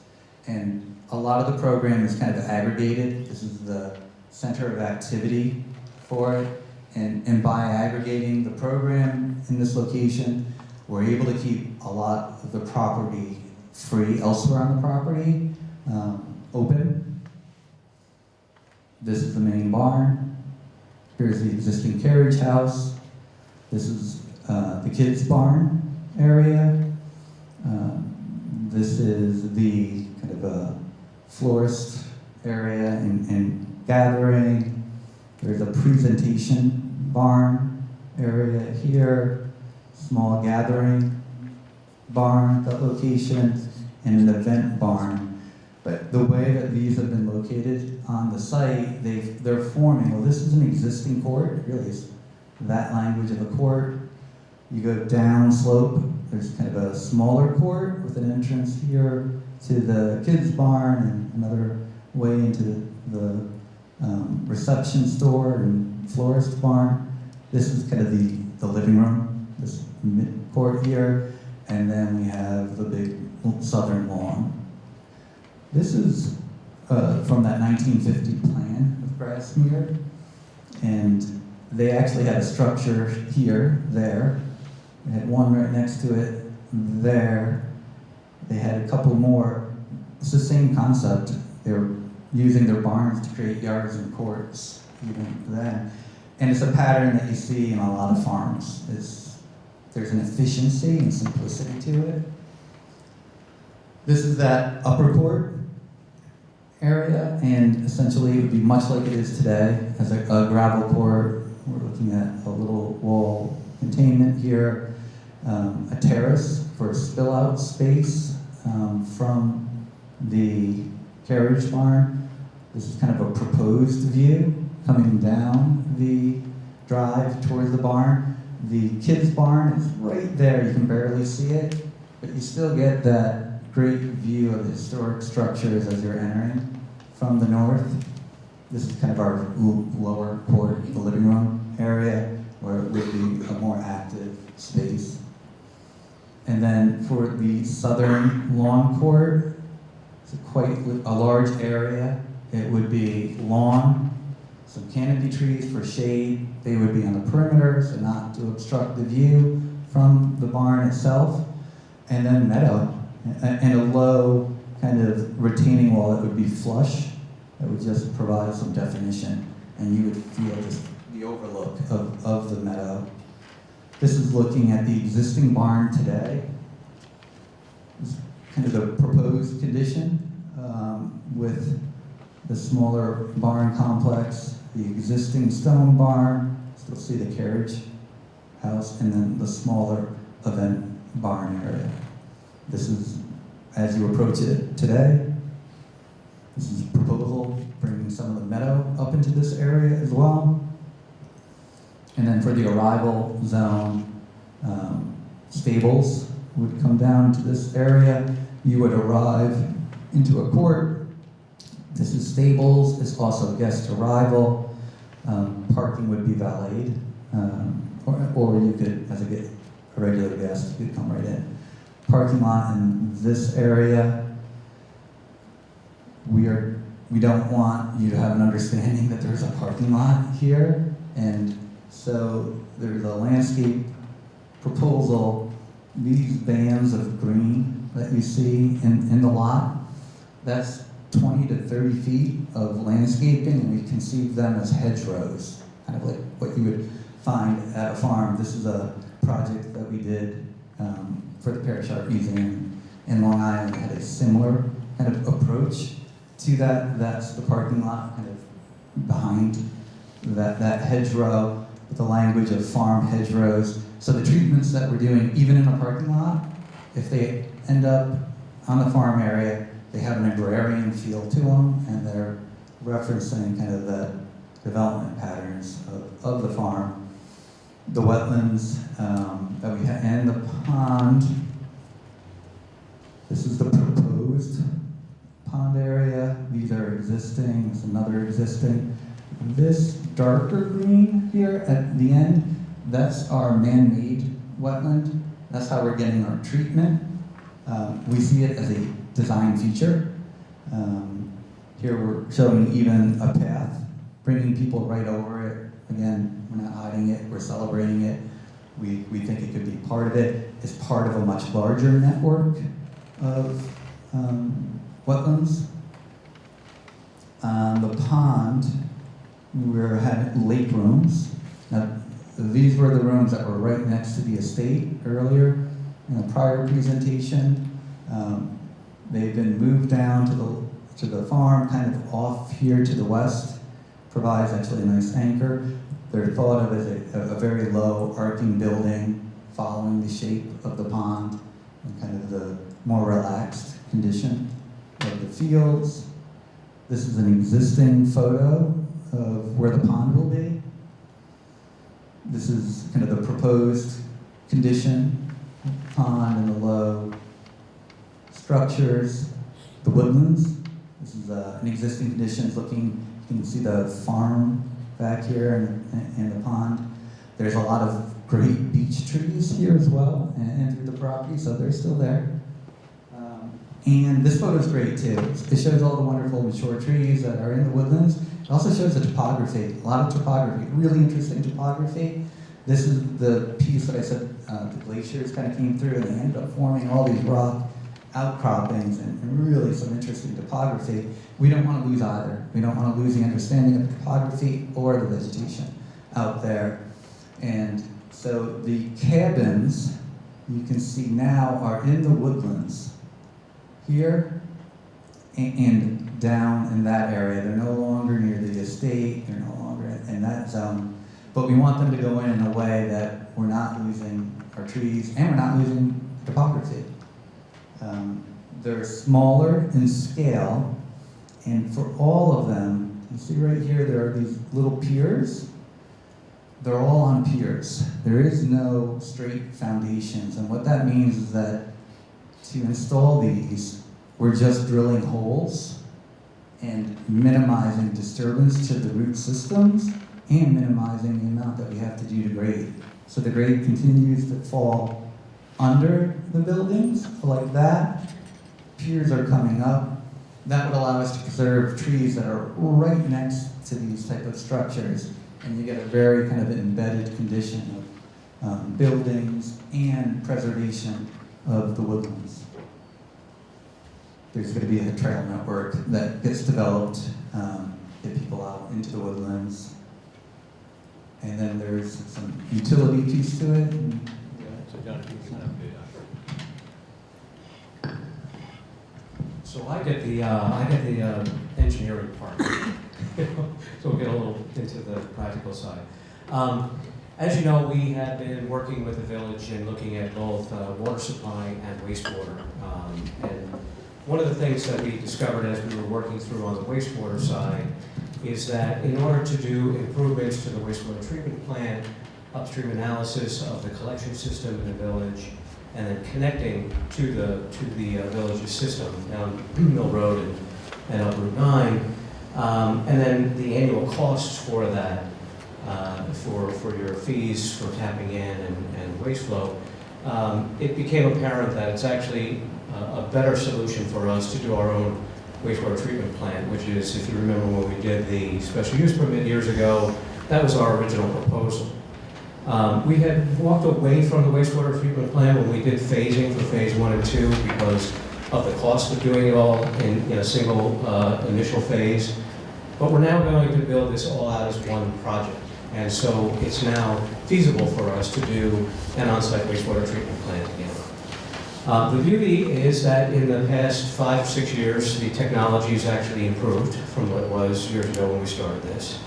S8: And a lot of the program is kind of aggregated. This is the center of activity for it. And by aggregating the program in this location, we're able to keep a lot of the property free elsewhere on the property. open. This is the main barn. Here's the existing carriage house. This is the kids' barn area. This is the kind of a florist area and gathering. There's a presentation barn area here, small gathering barn at that location, and an event barn. But the way that these have been located on the site, they're forming, well, this is an existing court, it really is that language of a court. You go down slope, there's kind of a smaller court with an entrance here to the kids' barn and another way into the reception store and florist barn. This is kind of the living room, this mid-court here, and then we have the big southern lawn. This is from that 1950 plan of Grassmere, and they actually had a structure here, there. They had one right next to it, there. They had a couple more. It's the same concept. They were using their barns to create yards and courts even then. And it's a pattern that you see in a lot of farms. There's an efficiency and simplicity to it. This is that upper court area, and essentially it would be much like it is today as a gravel court. We're looking at a little wall containment here, a terrace for spill out space from the carriage barn. This is kind of a proposed view coming down the drive towards the barn. The kids' barn is right there. You can barely see it, but you still get that great view of the historic structures as you're entering from the north. This is kind of our lower court, the living room area, where it would be a more active space. And then for the southern lawn court, it's quite a large area. It would be lawn, some canopy trees for shade. They would be on the perimeter, so not to obstruct the view from the barn itself. And then meadow, and a low kind of retaining wall that would be flush, that would just provide some definition, and you would feel just the overlook of the meadow. This is looking at the existing barn today. It's kind of the proposed condition with the smaller barn complex, the existing stone barn, still see the carriage house, and then the smaller event barn area. This is, as you approach it today, this is a proposal bringing some of the meadow up into this area as well. And then for the arrival zone, stables would come down to this area. You would arrive into a court. This is stables. It's also guest arrival. Parking would be valeted, or you could, as a regular guest, you could come right in. Parking lot in this area. We don't want you to have an understanding that there's a parking lot here, and so there's a landscape proposal. These bands of green that you see in the lot, that's 20 to 30 feet of landscaping, and we conceive them as hedgerows, kind of like what you would find at a farm. This is a project that we did for the Parish Art Museum in Long Island. It had a similar kind of approach to that. That's the parking lot kind of behind that hedgerow, with the language of farm hedgerows. So the treatments that we're doing, even in a parking lot, if they end up on the farm area, they have an agrarian feel to them, and they're referencing kind of the development patterns of the farm. The wetlands that we have, and the pond. This is the proposed pond area. These are existing. There's another existing. This darker green here at the end, that's our man-made wetland. That's how we're getting our treatment. We see it as a design feature. Here we're showing even a path, bringing people right over it. Again, we're not hiding it, we're celebrating it. We think it could be part of it. It's part of a much larger network of wetlands. On the pond, we're having lake rooms. Now, these were the rooms that were right next to the estate earlier in the prior presentation. They've been moved down to the farm, kind of off here to the west. Provides actually a nice anchor. They're thought of as a very low arcing building following the shape of the pond and kind of the more relaxed condition of the fields. This is an existing photo of where the pond will be. This is kind of the proposed condition, pond and the low structures, the woodlands. This is an existing conditions looking, you can see the farm back here and the pond. There's a lot of great beech trees here as well and through the property, so they're still there. And this photo is great too. It shows all the wonderful mature trees that are in the woodlands. It also shows the topography, a lot of topography, really interesting topography. This is the piece that I said the glaciers kind of came through and they ended up forming all these rock outcroppings and really some interesting topography. We don't want to lose either. We don't want to lose the understanding of the topography or the vegetation out there. And so the cabins you can see now are in the woodlands here and down in that area. They're no longer near the estate, they're no longer in that zone. But we want them to go in a way that we're not losing our trees and we're not losing topography. They're smaller in scale, and for all of them, you see right here, there are these little piers. They're all on piers. There is no straight foundations, and what that means is that to install these, we're just drilling holes and minimizing disturbance to the root systems and minimizing the amount that we have to do to grade. So the grade continues to fall under the buildings like that. Piers are coming up. That would allow us to preserve trees that are right next to these type of structures, and you get a very kind of embedded condition of buildings and preservation of the woodlands. There's going to be a trail network that gets developed, get people out into the woodlands. And then there's some utility piece to it.
S3: So John, if you can kind of do that.
S9: So I get the engineering part. So we'll get a little into the practical side. As you know, we have been working with the village and looking at both water supply and wastewater. And one of the things that we discovered as we were working through on the wastewater side is that in order to do improvements to the wastewater treatment plant, upstream analysis of the collection system in the village, and then connecting to the village's system down Mill Road and up Route 9, and then the annual costs for that, for your fees for tapping in and waste flow, it became apparent that it's actually a better solution for us to do our own wastewater treatment plant, which is, if you remember when we did the special use permit years ago, that was our original proposal. We had walked away from the wastewater treatment plant when we did phasing for phase 1 and 2 because of the cost of doing it all in a single initial phase. But we're now going to build this all out as one project. And so it's now feasible for us to do an on-site wastewater treatment plant again. The beauty is that in the past 5 or 6 years, the technology has actually improved from what it was years ago when we started this.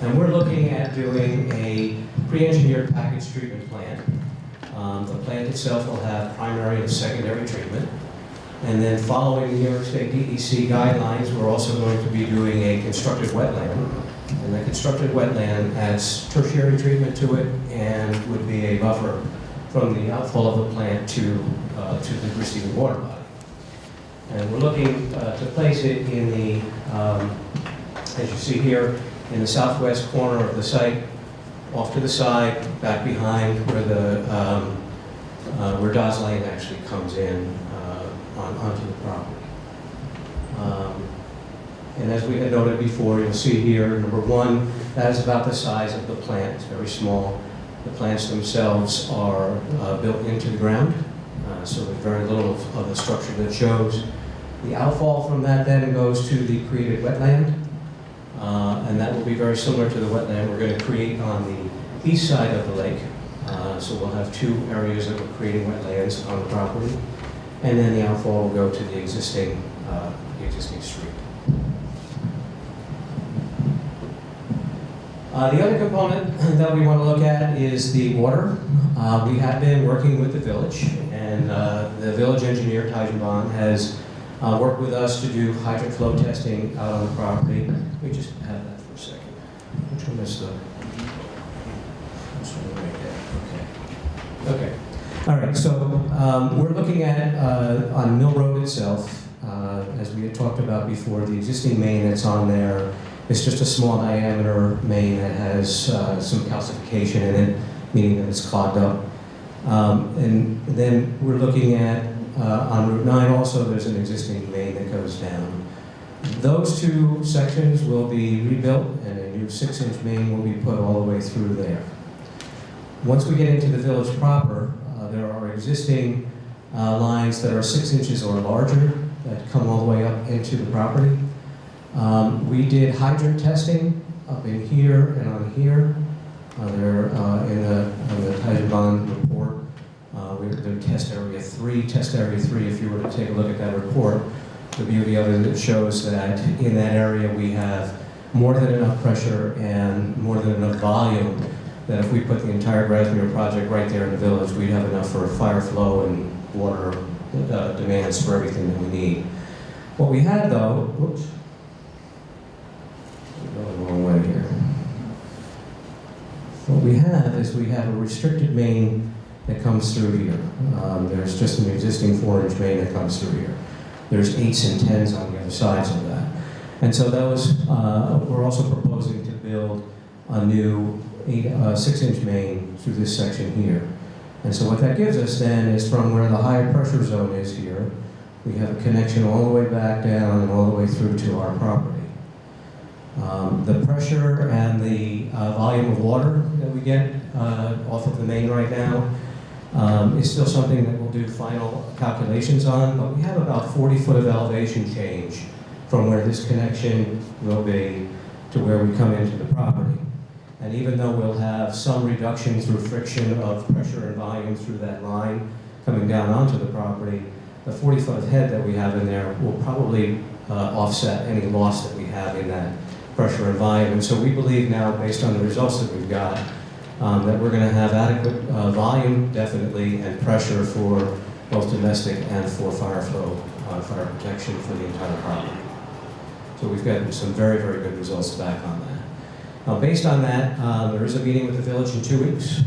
S9: And we're looking at doing a pre-engineered package treatment plant. The plant itself will have primary and secondary treatment. And then following the New York State DEC guidelines, we're also going to be doing a constructed wetland. And the constructed wetland adds tertiary treatment to it and would be a buffer from the outfall of the plant to the receiving water body. And we're looking to place it in the, as you see here, in the southwest corner of the site, off to the side, back behind where the where Dawes Lane actually comes in onto the property. And as we had noted before, you'll see here, number 1, that is about the size of the plant. It's very small. The plants themselves are built into the ground, so there's very little of the structure that shows. The outfall from that then goes to the created wetland, and that will be very similar to the wetland we're going to create on the east side of the lake. So we'll have two areas that we're creating wetlands on the property, and then the outfall will go to the existing street. The other component that we want to look at is the water. We have been working with the village, and the village engineer, Tyson Bond, has worked with us to do hydrant flow testing out on the property. Let me just have that for a second. Which one is the? This one right there. Okay. Okay. All right. So we're looking at on Mill Road itself, as we had talked about before, the existing main that's on there. It's just a small diameter main that has some calcification in it, meaning that it's clogged up. And then we're looking at, on Route 9 also, there's an existing main that goes down. Those two sections will be rebuilt, and a new 6-inch main will be put all the way through there. Once we get into the village proper, there are existing lines that are 6 inches or larger that come all the way up into the property. We did hydrant testing up in here and on here. They're in the Tyson Bond report. They're test area 3. Test area 3, if you were to take a look at that report, the beauty of it shows that in that area we have more than enough pressure and more than enough volume that if we put the entire Grasmere project right there in the village, we'd have enough for fire flow and water demands for everything that we need. What we had though, whoops. Going the wrong way here. What we have is we have a restricted main that comes through here. There's just an existing 4-inch main that comes through here. There's 8s and 10s on the other sides of that. And so those, we're also proposing to build a new 6-inch main through this section here. And so what that gives us then is from where the high pressure zone is here, we have a connection all the way back down and all the way through to our property. The pressure and the volume of water that we get off of the main right now is still something that we'll do final calculations on, but we have about 40 foot of elevation change from where this connection will be to where we come into the property. And even though we'll have some reduction through friction of pressure and volume through that line coming down onto the property, the 40 foot of head that we have in there will probably offset any loss that we have in that pressure and volume. And so we believe now, based on the results that we've got, that we're going to have adequate volume, definitely, and pressure for both domestic and for fire flow, fire protection for the entire property. So we've got some very, very good results back on that. Now, based on that, there is a meeting with the village in 2 weeks.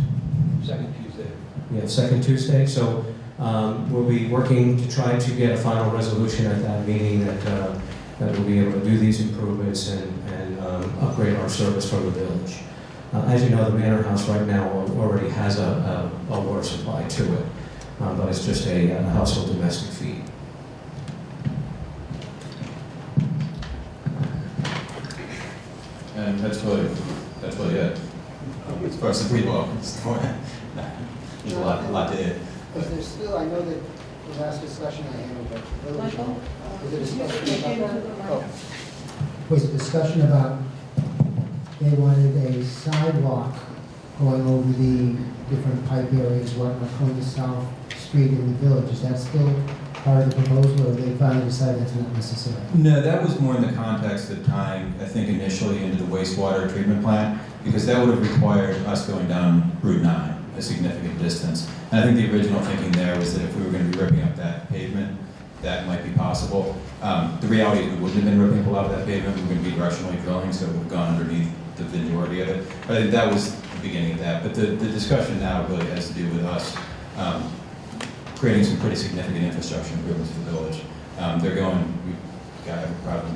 S3: Second Tuesday.
S9: Yeah, second Tuesday. So we'll be working to try to get a final resolution at that meeting that we'll be able to do these improvements and upgrade our service from the village. As you know, the Manor House right now already has a water supply to it, but it's just a household domestic feed.
S10: And that's really it. As far as the people, there's a lot to it.
S1: Because there's still, I know that the last discussion I had about the village hall, was a discussion about, was a discussion about they wanted a sidewalk going over the different pipe areas, whatnot, going to South Street in the village. Is that still part of the proposal, or they finally decided that's not necessary?
S10: No, that was more in the context of tying, I think, initially into the wastewater treatment plant, because that would have required us going down Route 9, a significant distance. And I think the original thinking there was that if we were going to be ripping up that pavement, that might be possible. The reality is we wouldn't have been ripping up a lot of that pavement. We were going to be directionally drilling, so it would have gone underneath the majority of it. But I think that was the beginning of that. But the discussion now really has to do with us creating some pretty significant infrastructure improvements for the village. They're going, we've got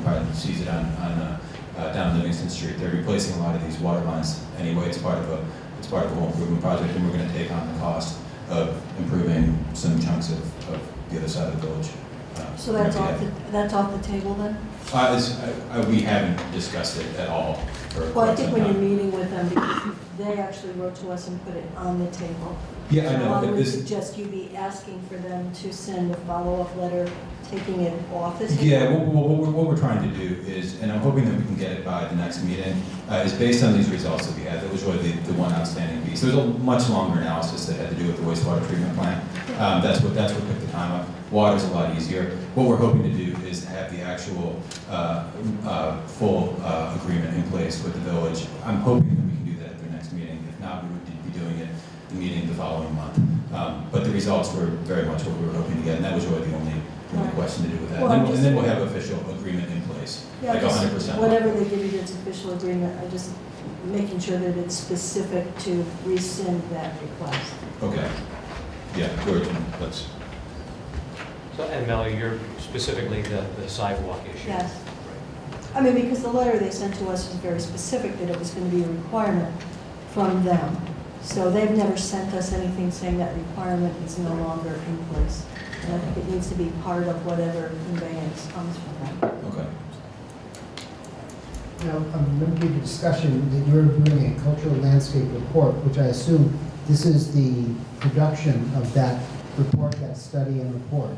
S10: probably sees it on down Livingston Street. They're replacing a lot of these water lines anyway. It's part of a whole improvement project, and we're going to take on the cost of improving some chunks of the other side of the village.
S2: So that's off the table then?
S10: We haven't discussed it at all.
S2: Well, I think when you're meeting with them, because they actually wrote to us and put it on the table.
S10: Yeah, I
S2: So
S10: know,
S2: I
S10: but
S2: would
S10: this,
S2: suggest you be asking for them to send a follow-up letter, taking it off the table.
S10: yeah, what we're trying to do is, and I'm hoping that we can get it by the next meeting, is based on these results that we had. That was really the one outstanding piece. There was a much longer analysis that had to do with the wastewater treatment plant. That's what took the time up. Water's a lot easier. What we're hoping to do is have the actual full agreement in place with the village. I'm hoping that we can do that at their next meeting. If not, we would be doing it the meeting the following month. But the results were very much what we were hoping to get, and that was really the only question to do with that.
S2: Well,
S10: And then we'll have official agreement in place,
S2: Yeah,
S10: like
S2: just
S10: 100%.
S2: whatever they give you that's official agreement, I just making sure that it's specific to rescind that request.
S10: Okay. Yeah, George, let's,
S9: So, and Melanie, you're specifically the sidewalk issue.
S2: Yes. I mean, because the letter they sent to us was very specific that it was going to be a requirement from them. So they've never sent us anything saying that requirement is no longer in place. And I think it needs to be part of whatever conveyance comes from them.
S10: okay.
S1: Now, I'm going to give you discussion that you're doing a cultural landscape report, which I assume this is the production of that report, that study and report.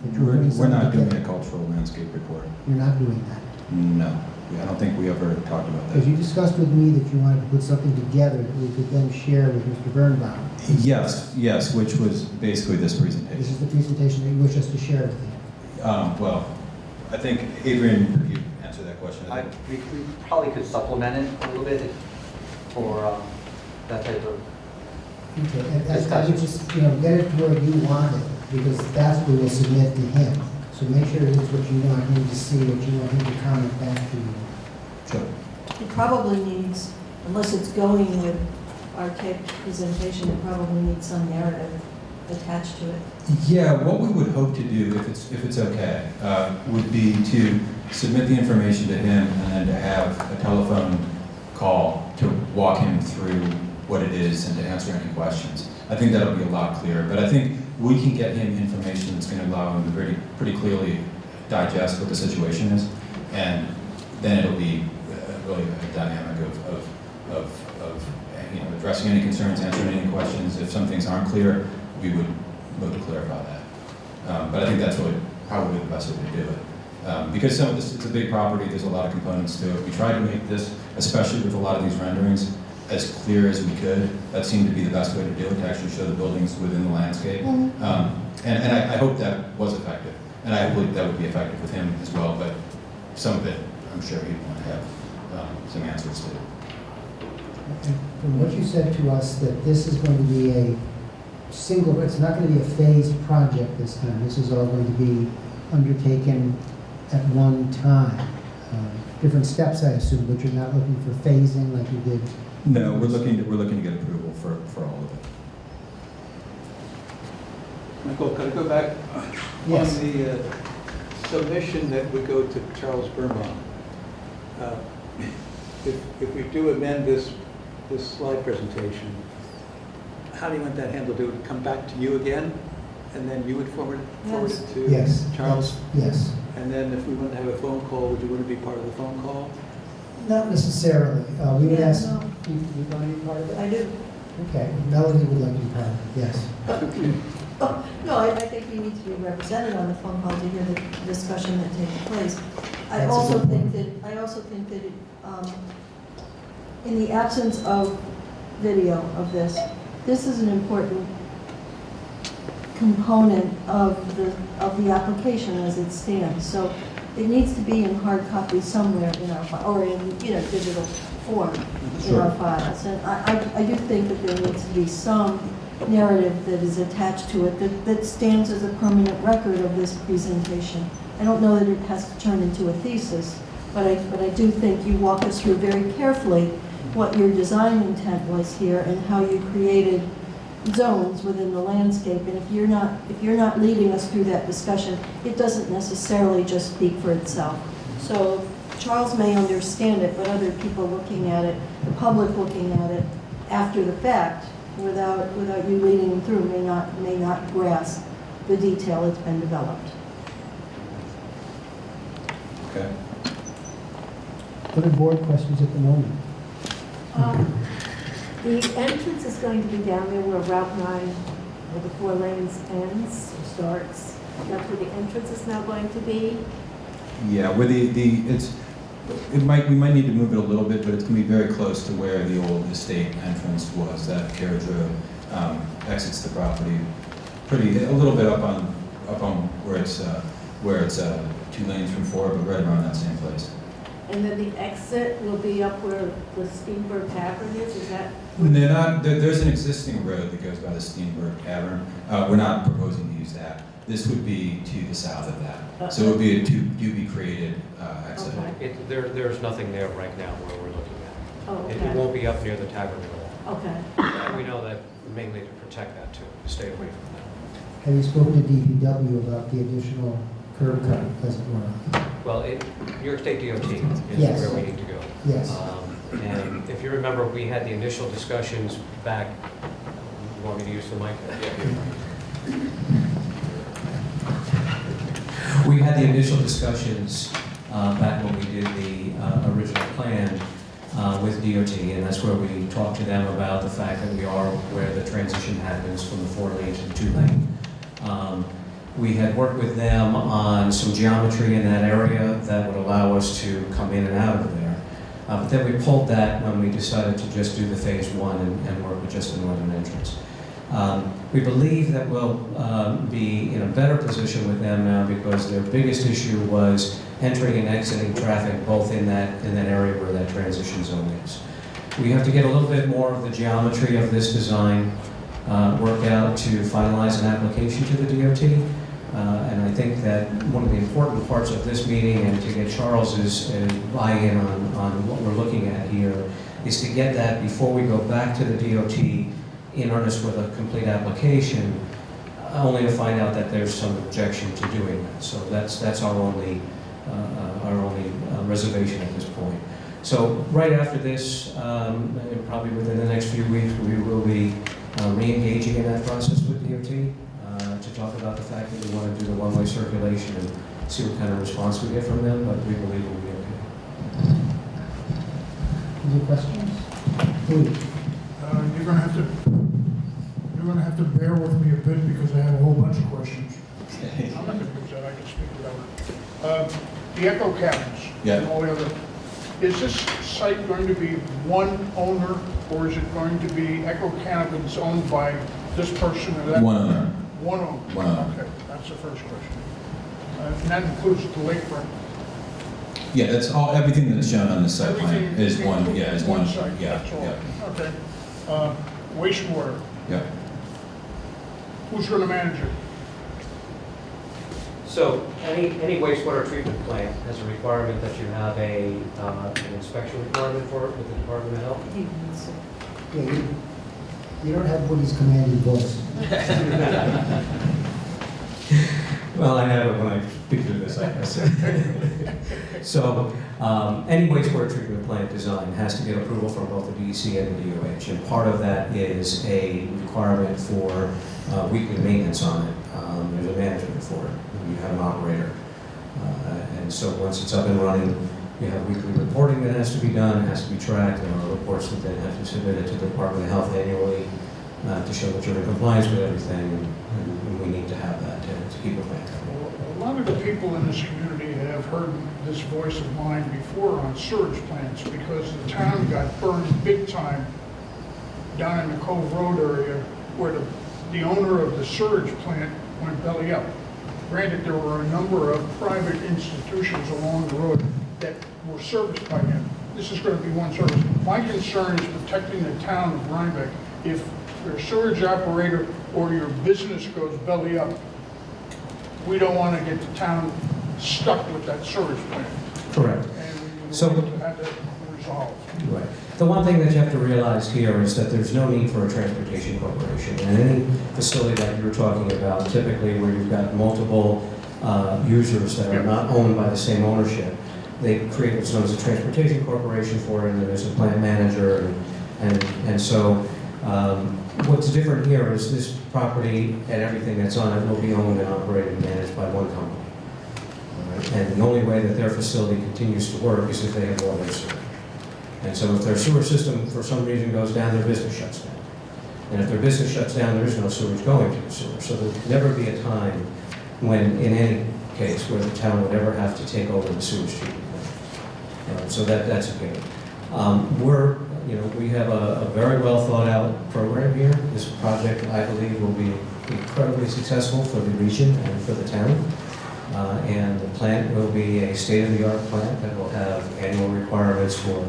S1: that you're putting
S10: We're not
S1: something
S10: doing
S1: together.
S10: a cultural landscape report.
S1: You're not doing that.
S10: No, I don't think we ever talked about
S1: Because
S10: that.
S1: you discussed with me that you wanted to put something together that we could then share with Mr. Birnbaum.
S10: Yes, which was basically this
S1: This
S10: presentation.
S1: is the presentation that you wish us to share with you.
S10: Well, I think, Adrian, you answer that question.
S11: We probably could supplement it a little bit for that type of,
S1: Okay, and I would just, get it to where you want it, because that's what we will submit to him. So make sure it's what you want him to see, what you want him to comment back to you.
S10: Sure.
S2: It probably needs, unless it's going with our taped presentation, it probably needs some narrative attached to it.
S10: Yeah, what we would hope to do, if it's okay, would be to submit the information to him and then to have a telephone call to walk him through what it is and to answer any questions. I think that'll be a lot clearer, but I think we can get him information that's going to allow him to pretty clearly digest what the situation is, and then it'll be really a dynamic of addressing any concerns, answering any questions. If some things aren't clear, we would look to clarify that. But I think that's really probably the best way to do it. Because some of this, it's a big property, there's a lot of components to it. We tried to make this, especially with a lot of these renderings, as clear as we could. That seemed to be the best way to do it, to actually show the buildings within the landscape.
S2: Mm-hmm.
S10: And I hope that was effective. And I believe that would be effective with him as well, but some of it, I'm sure he'd want to have some answers to.
S1: And from what you said to us, that this is going to be a single, it's not going to be a phased project this time. This is all going to be undertaken at one time. Different steps, I assume, but you're not looking for phasing like you did.
S10: No, we're looking to get approval for all of it.
S12: Michael, could I go back
S1: Yes.
S12: on the submission that would go to Charles Birnbaum? If we do amend this slide presentation, how do you want that handled? Do it come back to you again, and then you would forward
S2: Yes.
S12: it to
S1: Yes.
S12: Charles?
S1: Yes.
S12: And then if we want to have a phone call, would you want to be part of the phone call?
S1: Not necessarily. We would
S2: Yeah,
S1: ask,
S2: no.
S1: you want to be part of it?
S2: I do.
S1: Okay, Melody would like to be part of it, yes.
S2: Oh, no, I think you need to be represented on the phone call to hear the discussion that takes place. I
S1: That's a
S2: also
S1: good
S2: think
S1: point.
S2: that, in the absence of video of this is an important component of the application as it stands. So it needs to be in hard copy somewhere in our file, or in, digital form in our files. And I do think that there needs to be some narrative that is attached to it that stands as a permanent record of this presentation. I don't know that it has to turn into a thesis, but I do think you walk us through very carefully what your design intent was here and how you created zones within the landscape. And if you're not leading us through that discussion, it doesn't necessarily just speak for itself. So Charles may understand it, but other people looking at it, the public looking at it after the fact, without you leading them through, may not grasp the detail that's been developed.
S10: Okay.
S1: Other board questions at the moment?
S2: The entrance is going to be down there where Route 9, where the 4 lanes ends or starts. That's where the entrance is now going to be.
S10: Yeah, where we might need to move it a little bit, but it's going to be very close to where the old estate entrance was. That carriage road exits the property a little bit up on where it's 2 lanes from 4, but right around that same place.
S2: And then the exit will be up where the Steenberg Tavern is that?
S10: There's an existing road that goes by the Steenberg Tavern. We're not proposing to use that. This would be to the south of that. So it would be a to-be-created exit.
S2: Okay.
S13: There's nothing there right now where we're looking at.
S2: Oh,
S13: It
S2: okay.
S13: won't be up near the tavern at all.
S2: Okay.
S13: And we know that mainly to protect that too, to stay away from that.
S1: Have you spoken to DPW about the additional curb cut, as it were?
S13: Well, New York State DOT is
S1: Yes.
S13: where we need to go.
S1: Yes.
S13: And if you remember, we had the initial discussions back, you want me to use the mic?
S9: We had the initial discussions back when we did the original plan with DOT, and that's where we talked to them about the fact that we are where the transition happens from the 4-lane to the 2-lane. We had worked with them on some geometry in that area that would allow us to come in and out of there. But then we pulled that when we decided to just do the phase 1 and work with just the northern entrance. We believe that we'll be in a better position with them now because their biggest issue was entering and exiting traffic both in that area where that transition zone is. We have to get a little bit more of the geometry of this design worked out to finalize an application to the DOT. And I think that one of the important parts of this meeting and to get Charles's buy-in on what we're looking at here is to get that before we go back to the DOT in earnest with a complete application, only to find out that there's some objection to doing that. So that's our only reservation at this point. So right after this, probably within the next few weeks, we will be re-engaging in that process with DOT to talk about the fact that we want to do the one-way circulation and see what kind of response we get from them, but we believe we'll be okay.
S1: Any questions? Please.
S14: You're gonna have to bear with me a bit because I have a whole bunch of questions.
S6: I'm not going to use that, I can speak without it. The Echo Cabins.
S10: Yeah.
S6: And all the other, is this site going to be one owner, or is it going to be Echo Cabins owned by this person or that?
S10: One owner.
S6: One owner?
S10: One owner.
S6: Okay, that's the first question. And that includes the lakefront?
S10: Yeah, that's all. Everything that's shown on the site plan
S6: Everything
S10: is one. Yeah, is one.
S6: site,
S10: Yeah,
S6: that's all.
S10: yeah,
S6: Okay. Wastewater,
S10: yeah.
S6: who's going to manage it?
S13: So any wastewater treatment plant has a requirement that you have an inspection requirement for it with the Department of Health.
S1: Yeah, you don't have Woody's commanding voice.
S9: Well, I have it when I speak through this, I guess. So, any wastewater treatment plant design has to get approval from both the DEC and the DOH, and part of that is a requirement for weekly maintenance on it. There's a management for it. You have an operator. And so once it's up and running, you have weekly reporting that has to be done, it has to be tracked, and our reports would then have to submit it to the Department of Health annually to show that you're in compliance with everything, and we need to have that to keep the plant going.
S6: A lot of the people in this community have heard this voice of mine before on sewage plants because the town got burned big time down in the Cove Road area where the owner of the sewage plant went belly up. Granted, there were a number of private institutions along the road that were serviced by him. This is going to be one service. My concern is protecting the town of Rhinebeck. If your sewage operator or your business goes belly up, we don't want to get the town stuck with that sewage plant.
S9: Correct.
S6: And we
S9: So-
S6: want to have that resolved.
S9: Right. The one thing that you have to realize here is that there's no need for a transportation corporation. And any facility that you're talking about, typically where you've got multiple users that are not owned by the same ownership, they create what's known as a transportation corporation for it, and there's a plant manager. And so what's different here is this property and everything that's on it will be owned and operated and managed by one company. All right? And the only way that their facility continues to work is if they have water and sewer. And so if their sewer system for some reason goes down, their business shuts down. And if their business shuts down, there is no sewage going to the sewer. So there'd never be a time when, in any case, where the town would ever have to take over the sewage treatment plant. So that's a given. We have a very well thought out program here. This project, I believe, will be incredibly successful for the region and for the town. And the plant will be a state-of-the-art plant that will have annual requirements for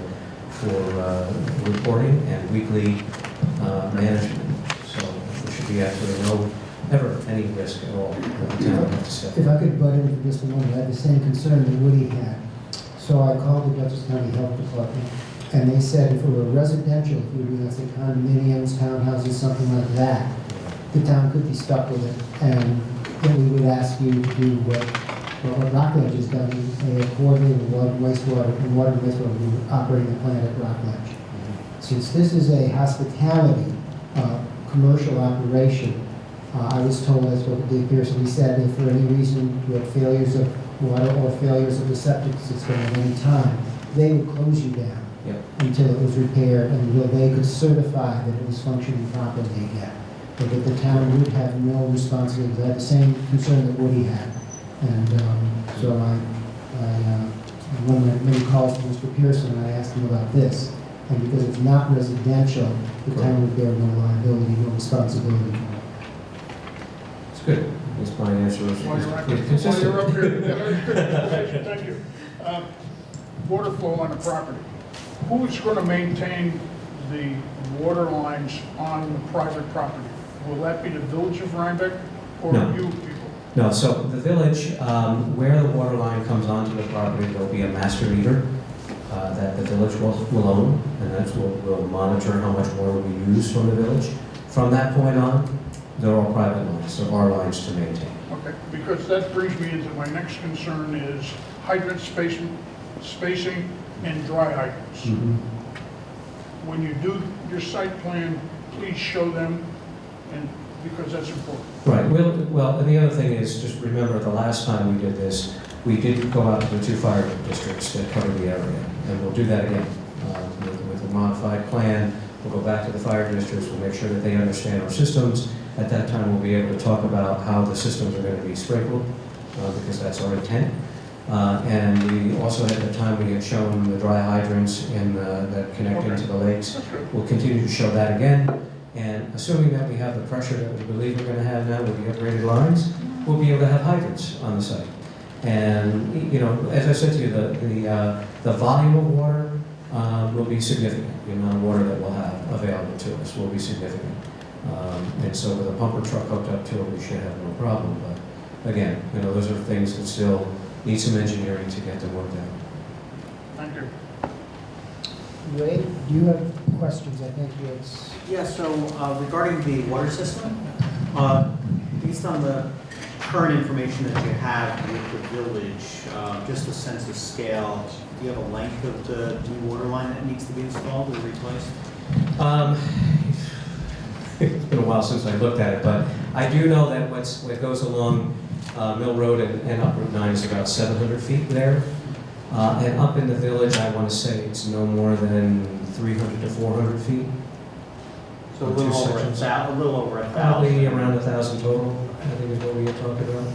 S9: reporting and weekly management. So there should be absolutely never any risk at all that the town will have to step in.
S1: If I could butt in for just a moment, I had the same concern that Woody had. So I called the Dutchess County Health Department, and they said if it were residential, if you were doing, let's say, condominiums, townhouses, something like that, the town could be stuck with it, and then we would ask you to do what Rockledge has done, a coordinated water and wastewater, operating the plant at Rockledge. Since this is a hospitality commercial operation, I was told, that's what Dave Pearson said, if for any reason you had failures of water or failures of the septic system at any time, they would close you down until it was repaired and until they could certify that it was functioning properly again. But that the town would have no responsibility. I had the same concern that Woody had. And so one of my many calls to Mr. Pearson, I asked him about this. And because it's not residential, the town would bear no liability, no responsibility for it.
S9: It's good. That's my answer.
S14: While you're up here, good information, thank you. Water flow on the property. Who is going to maintain the water lines on the private property? Will that be the village of Rhinebeck or
S9: No.
S14: you people?
S9: No, so the village, where the water line comes onto the property, there'll be a master meter that the village will own, and that's what will monitor how much water we use from the village. From that point on, they're all private lines, they're our lines to maintain.
S14: Okay, because that brings me into my next concern is hydrant spacing and dry hydrants.
S9: Mm-hmm.
S14: When you do your site plan, please show them, and because that's important.
S9: Right, well, and the other thing is, just remember, the last time we did this, we did go out to the 2 fire districts that cover the area, and we'll do that again. With a modified plan, we'll go back to the fire districts, we'll make sure that they understand our systems. At that time, we'll be able to talk about how the systems are going to be sprinkled, because that's our intent. And we also, at the time, we had shown the dry hydrants that connect into the lakes. We'll continue to show that again. And assuming that we have the pressure that we believe we're going to have now with the upgraded lines, we'll be able to have hydrants on the site. And, as I said to you, the volume of water will be significant. The amount of water that we'll have available to us will be significant. And so with a pumper truck hooked up to it, we should have no problem. But again, those are things that still need some engineering to get them worked out.
S14: Thank you.
S1: Ray, do you have questions? I think it's...
S15: Yeah, so regarding the water system, based on the current information that you have with the village, just a sense of scale, do you have a length of the new water line that needs to be installed or replaced?
S9: It's been a while since I looked at it, but I do know that what goes along Mill Road and up Route 9 is about 700 feet there. And up in the village, I want to say it's no more than 300 to 400 feet.
S15: So a little over 1,000.
S9: Probably around 1,000 total, I think is what we had talked about.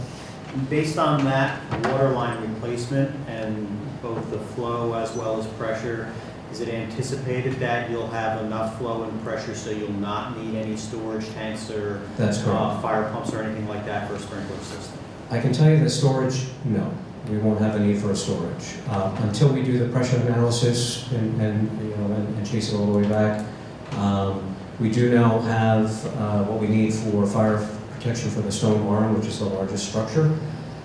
S15: Based on that water line replacement and both the flow as well as pressure, is it anticipated that you'll have enough flow and pressure so you'll not need any storage tanks or fire pumps or anything like that for a sprinkler system?
S9: I can tell you that storage, no. We won't have a need for a storage. Until we do the pressure analysis and chase it all the way back, we do now have what we need for fire protection for the stone barn, which is the largest structure.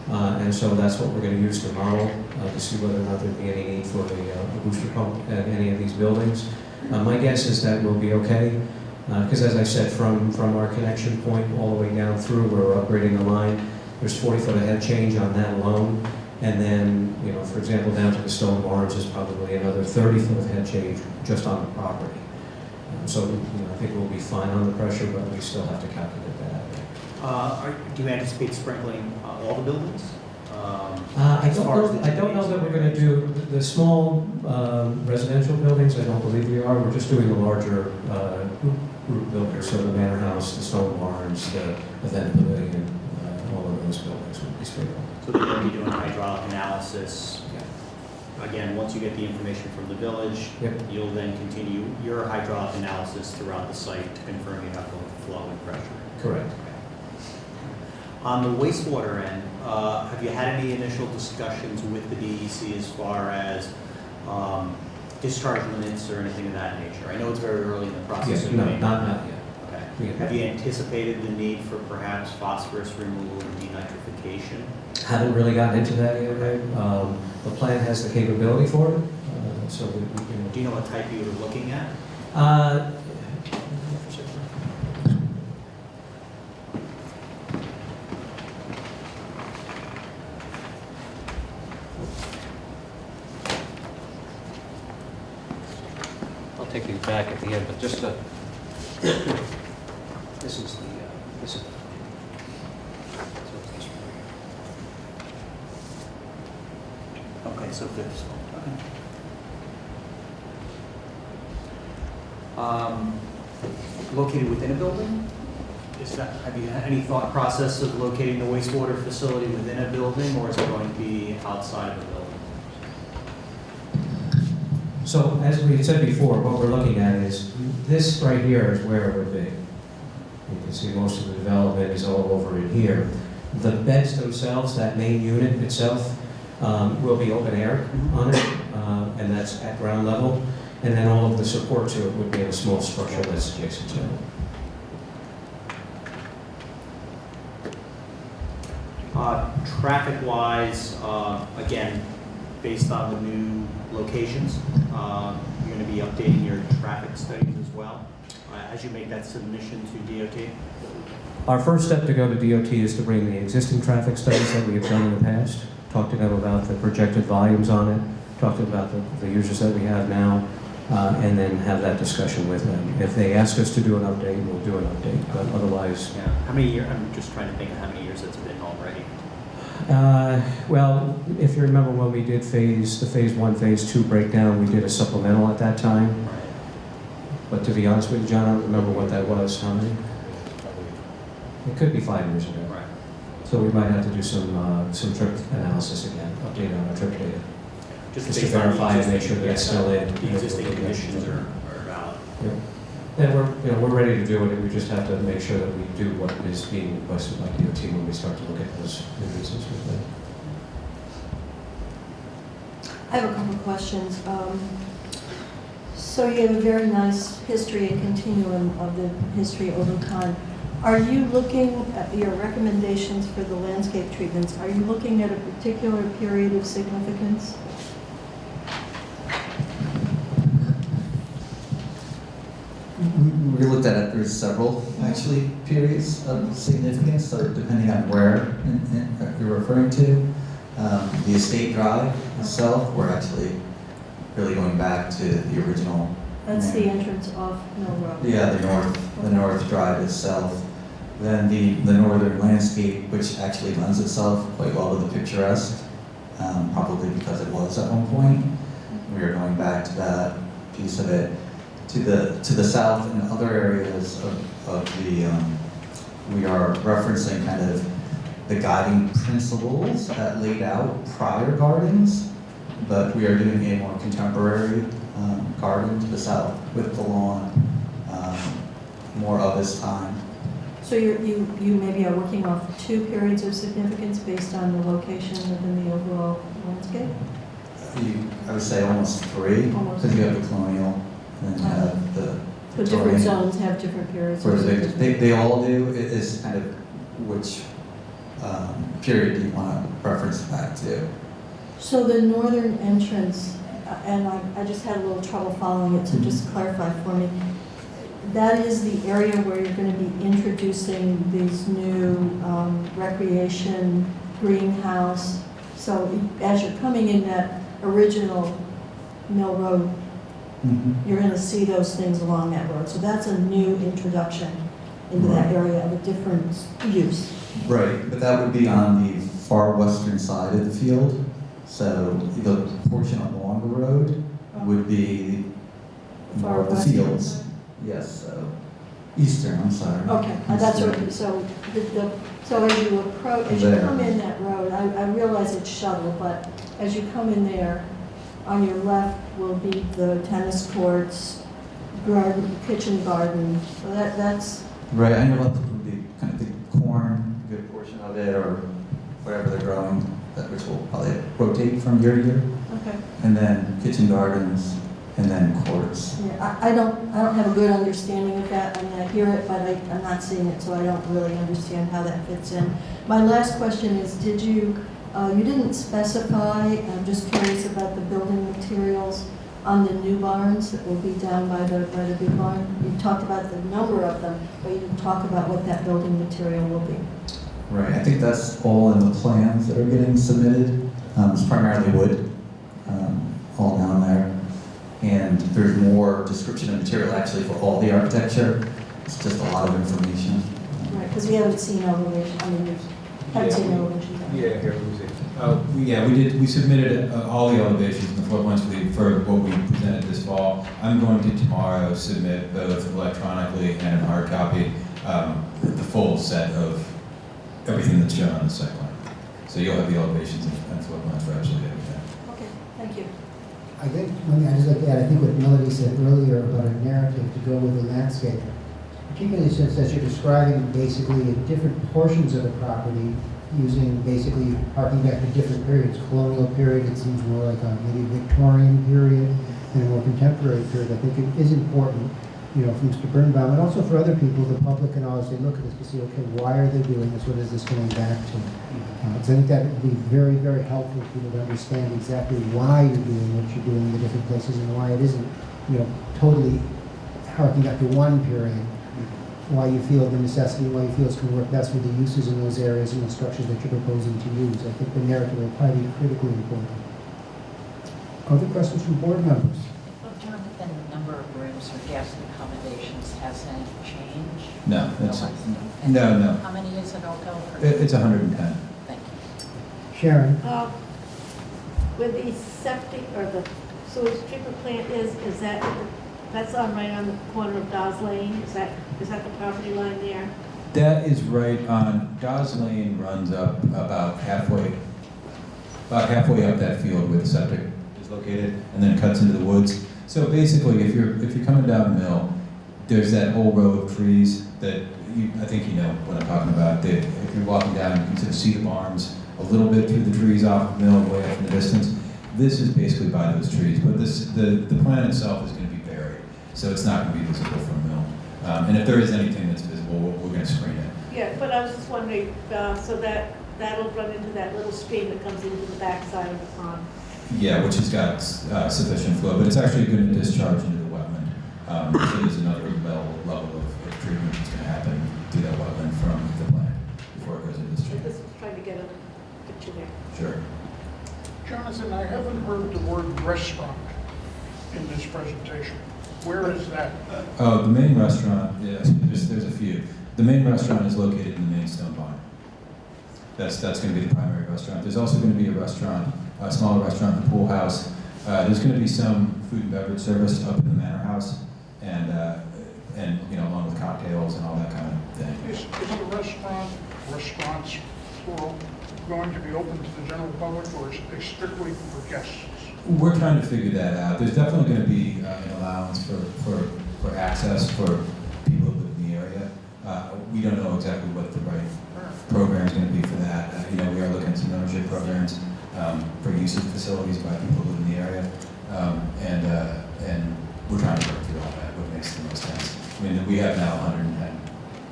S9: And so that's what we're going to use to model to see whether or not there'd be any need for a booster pump at any of these buildings. My guess is that we'll be okay, because as I said, from our connection point all the way down through where we're upgrading the line, there's 40-foot of head change on that alone. And then, for example, down to the stone barns is probably another 30-foot of head change just on the property. So, I think we'll be fine on the pressure, but we still have to calculate that.
S15: Do you anticipate sprinkling all the buildings?
S9: I
S15: as far as the
S9: don't know that we're going to do the small residential buildings. I don't believe we are. We're just doing the larger group builders, so the manor house, the stone barns, the event pavilion, all of those buildings would be sprinkled.
S15: So they're going to be doing hydraulic analysis. Again, once you get the information from the village,
S9: Yep.
S15: you'll then continue your hydraulic analysis throughout the site to confirm you have the flow and pressure.
S9: Correct.
S15: On the wastewater end, have you had any initial discussions with the DEC as far as discharge limits or anything of that nature? I know it's very early in the process.
S9: Yes,
S15: so
S9: no,
S15: you may-
S9: not yet.
S15: Okay. Have you anticipated the need for perhaps phosphorus removal or denitrification?
S9: Haven't really gotten into that yet. The plant has the capability for it, so we can.
S15: Do you know what type you were looking at?
S13: I'll take these back at the end, but just this is the, this is.
S15: Okay, so there's, located within a building? Have you had any thought process of locating the wastewater facility within a building, or is it going to be outside of a building?
S9: So as we had said before, what we're looking at is, this right here is where it would be. You can see most of the development is all over in here. The beds themselves, that main unit itself, will be open air on it, and that's at ground level. And then all of the support to it would be in a small structure that's adjacent to it.
S15: Traffic-wise, again, based on the new locations, you're going to be updating your traffic studies as well, as you make that submission to DOT?
S9: Our first step to go to DOT is to bring the existing traffic studies that we have done in the past, talk to them about the projected volumes on it, talk to them about the users that we have now, and then have that discussion with them. If they ask us to do an update, we'll do an update, but otherwise...
S15: Yeah. How many years, I'm just trying to think of how many years it's been already.
S9: Well, if you remember when we did the phase 1, phase 2 breakdown, we did a supplemental at that time.
S15: Right.
S9: But to be honest with you, John, I don't remember what that was. How many? It could be 5 years ago.
S15: Right.
S9: So we might have to do some trip analysis again, update on our trip data. Just to
S15: based on the
S9: verify and make
S15: existing-
S9: sure that it's still in.
S15: The existing conditions are valid.
S9: Yeah. And we're ready to do it, and we just have to make sure that we do what is being requested by DOT when we start to look at those increases with them.
S2: I have a couple of questions. So you have a very nice history and continuum of the history over time. Are you looking at your recommendations for the landscape treatments? Are you looking at a particular period of significance?
S8: We looked at it, there's several, actually, periods of significance, so depending on where you're referring to. The estate drive itself, we're actually really going back to the original.
S2: That's the entrance off Mill Road.
S8: Yeah, the north drive itself. Then the northern landscape, which actually lends itself quite well to the picturesque, probably because it was at one point. We are going back to that piece of it. To the south and other areas of the, we are referencing kind of the guiding principles that laid out prior gardens, but we are doing a more contemporary garden to the south with the lawn, more of its time.
S2: So you maybe are working off 2 periods of significance based on the location within the overall landscape?
S8: I would say almost 3,
S2: Almost.
S8: because you have the colonial, and then you have the
S2: But different
S8: Victorian.
S2: zones have different periods of significance.
S8: They all do. It is kind of which period do you want to reference back to?
S2: So the northern entrance, and I just had a little trouble following it, so just clarify for me. That is the area where you're going to be introducing these new recreation greenhouse. So as you're coming in that original Mill Road, you're going to see those things along that road. So that's a new introduction into that area of a different use.
S8: Right, but that would be on the far western side of the field. So the portion along the road would be more of the
S2: western
S8: fields.
S2: side?
S8: Yes, so eastern, I'm sorry.
S2: Okay, that's
S8: Eastern.
S2: what, so as you approach, as you
S8: There.
S2: come in that road, I realize it's shuttle, but as you come in there, on your left will be the tennis courts, garden, kitchen garden, so that's,
S8: Right, I know that would be kind of the corn, a good portion of it, or whatever they're growing, that which will probably rotate from year to year.
S2: okay.
S8: And then kitchen gardens, and then courts.
S2: Yeah, I don't have a good understanding of that. I mean, I hear it, but I'm not seeing it, so I don't really understand how that fits in. My last question is, did you didn't specify, I'm just curious about the building materials on the new barns that will be down by the big barn? You talked about the number of them, but you didn't talk about what that building material will be.
S8: Right, I think that's all in the plans that are getting submitted. It's primarily wood, all down there. And there's more description of material actually for all the architecture. It's just a lot of information.
S2: Right, because we haven't seen elevation, I mean, we haven't seen elevation.
S3: Yeah, here, Lucy.
S10: We submitted all the elevations and the floor plans for what we presented this fall. I'm going to tomorrow submit both electronically and in hard copy, the full set of everything that's shown on the site plan. So you'll have the elevations and floor plans for absolutely everything.
S2: Okay, thank you.
S1: I think, I just like to add, I think what Melody said earlier about a narrative to go with the landscape, particularly since that you're describing basically different portions of the property using basically harking back to different periods. Colonial period, it seems more like a maybe Victorian period and a more contemporary period. I think it is important, from Mr. Birnbaum and also for other people, the public can always say, look at this to see, okay, why are they doing this? What is this going back to? So I think that would be very, very helpful for people to understand exactly why you're doing what you're doing in the different places and why it isn't, totally harking back to one period. Why you feel the necessity, why you feel it's going to work best with the uses in those areas and the structures that you're proposing to use. I think the narrative will probably be critically important. Other questions from board members?
S5: Well, Jonathan, the number of rooms or guest accommodations hasn't changed?
S10: No,
S5: And
S10: no.
S5: How many is it all go for?
S10: It's 110.
S5: Thank you.
S1: Sharon?
S16: Where the septic or the sewage treatment plant is that's right on the corner of Dawes Lane? Is that the property line there?
S10: That is right on, Dawes Lane runs up about halfway up that field where the septic is located, and then cuts into the woods. So basically, if you're coming down the mill, there's that whole row of trees that I think you know what I'm talking about. That if you're walking down, you can sort of see the barns a little bit through the trees off the mill, way up in the distance. This is basically by those trees, but the plant itself is going to be buried, so it's not going to be visible from the mill. And if there is anything that's visible, we're going to screen it.
S16: Yeah, but I was just wondering, so that'll run into that little stream that comes into the backside of the pond.
S10: Yeah, which has got sufficient flow, but it's actually going to discharge into the wetland. So there's another level of treatment that's going to happen through that wetland from the plant before it goes into the
S16: I
S10: stream.
S16: just was trying to get a picture there.
S10: Sure.
S14: Jonathan, I haven't heard the word restaurant in this presentation. Where is that?
S10: Oh, the main restaurant, yes, there's a few. The main restaurant is located in the main stone barn. That's going to be the primary restaurant. There's also going to be a restaurant, a smaller restaurant in the pool house. There's going to be some food and beverage service up in the manor house, and along with cocktails and all that kind of thing.
S14: Is the restaurants, plural, going to be open to the general public, or is it strictly for guests?
S10: We're trying to figure that out. There's definitely going to be an allowance for access for people who live in the area. We don't know exactly what the right program is going to be for that. We are looking at some membership programs for use of facilities by people who live in the area, and we're trying to work through all that. What makes the most sense? I mean, we have now 110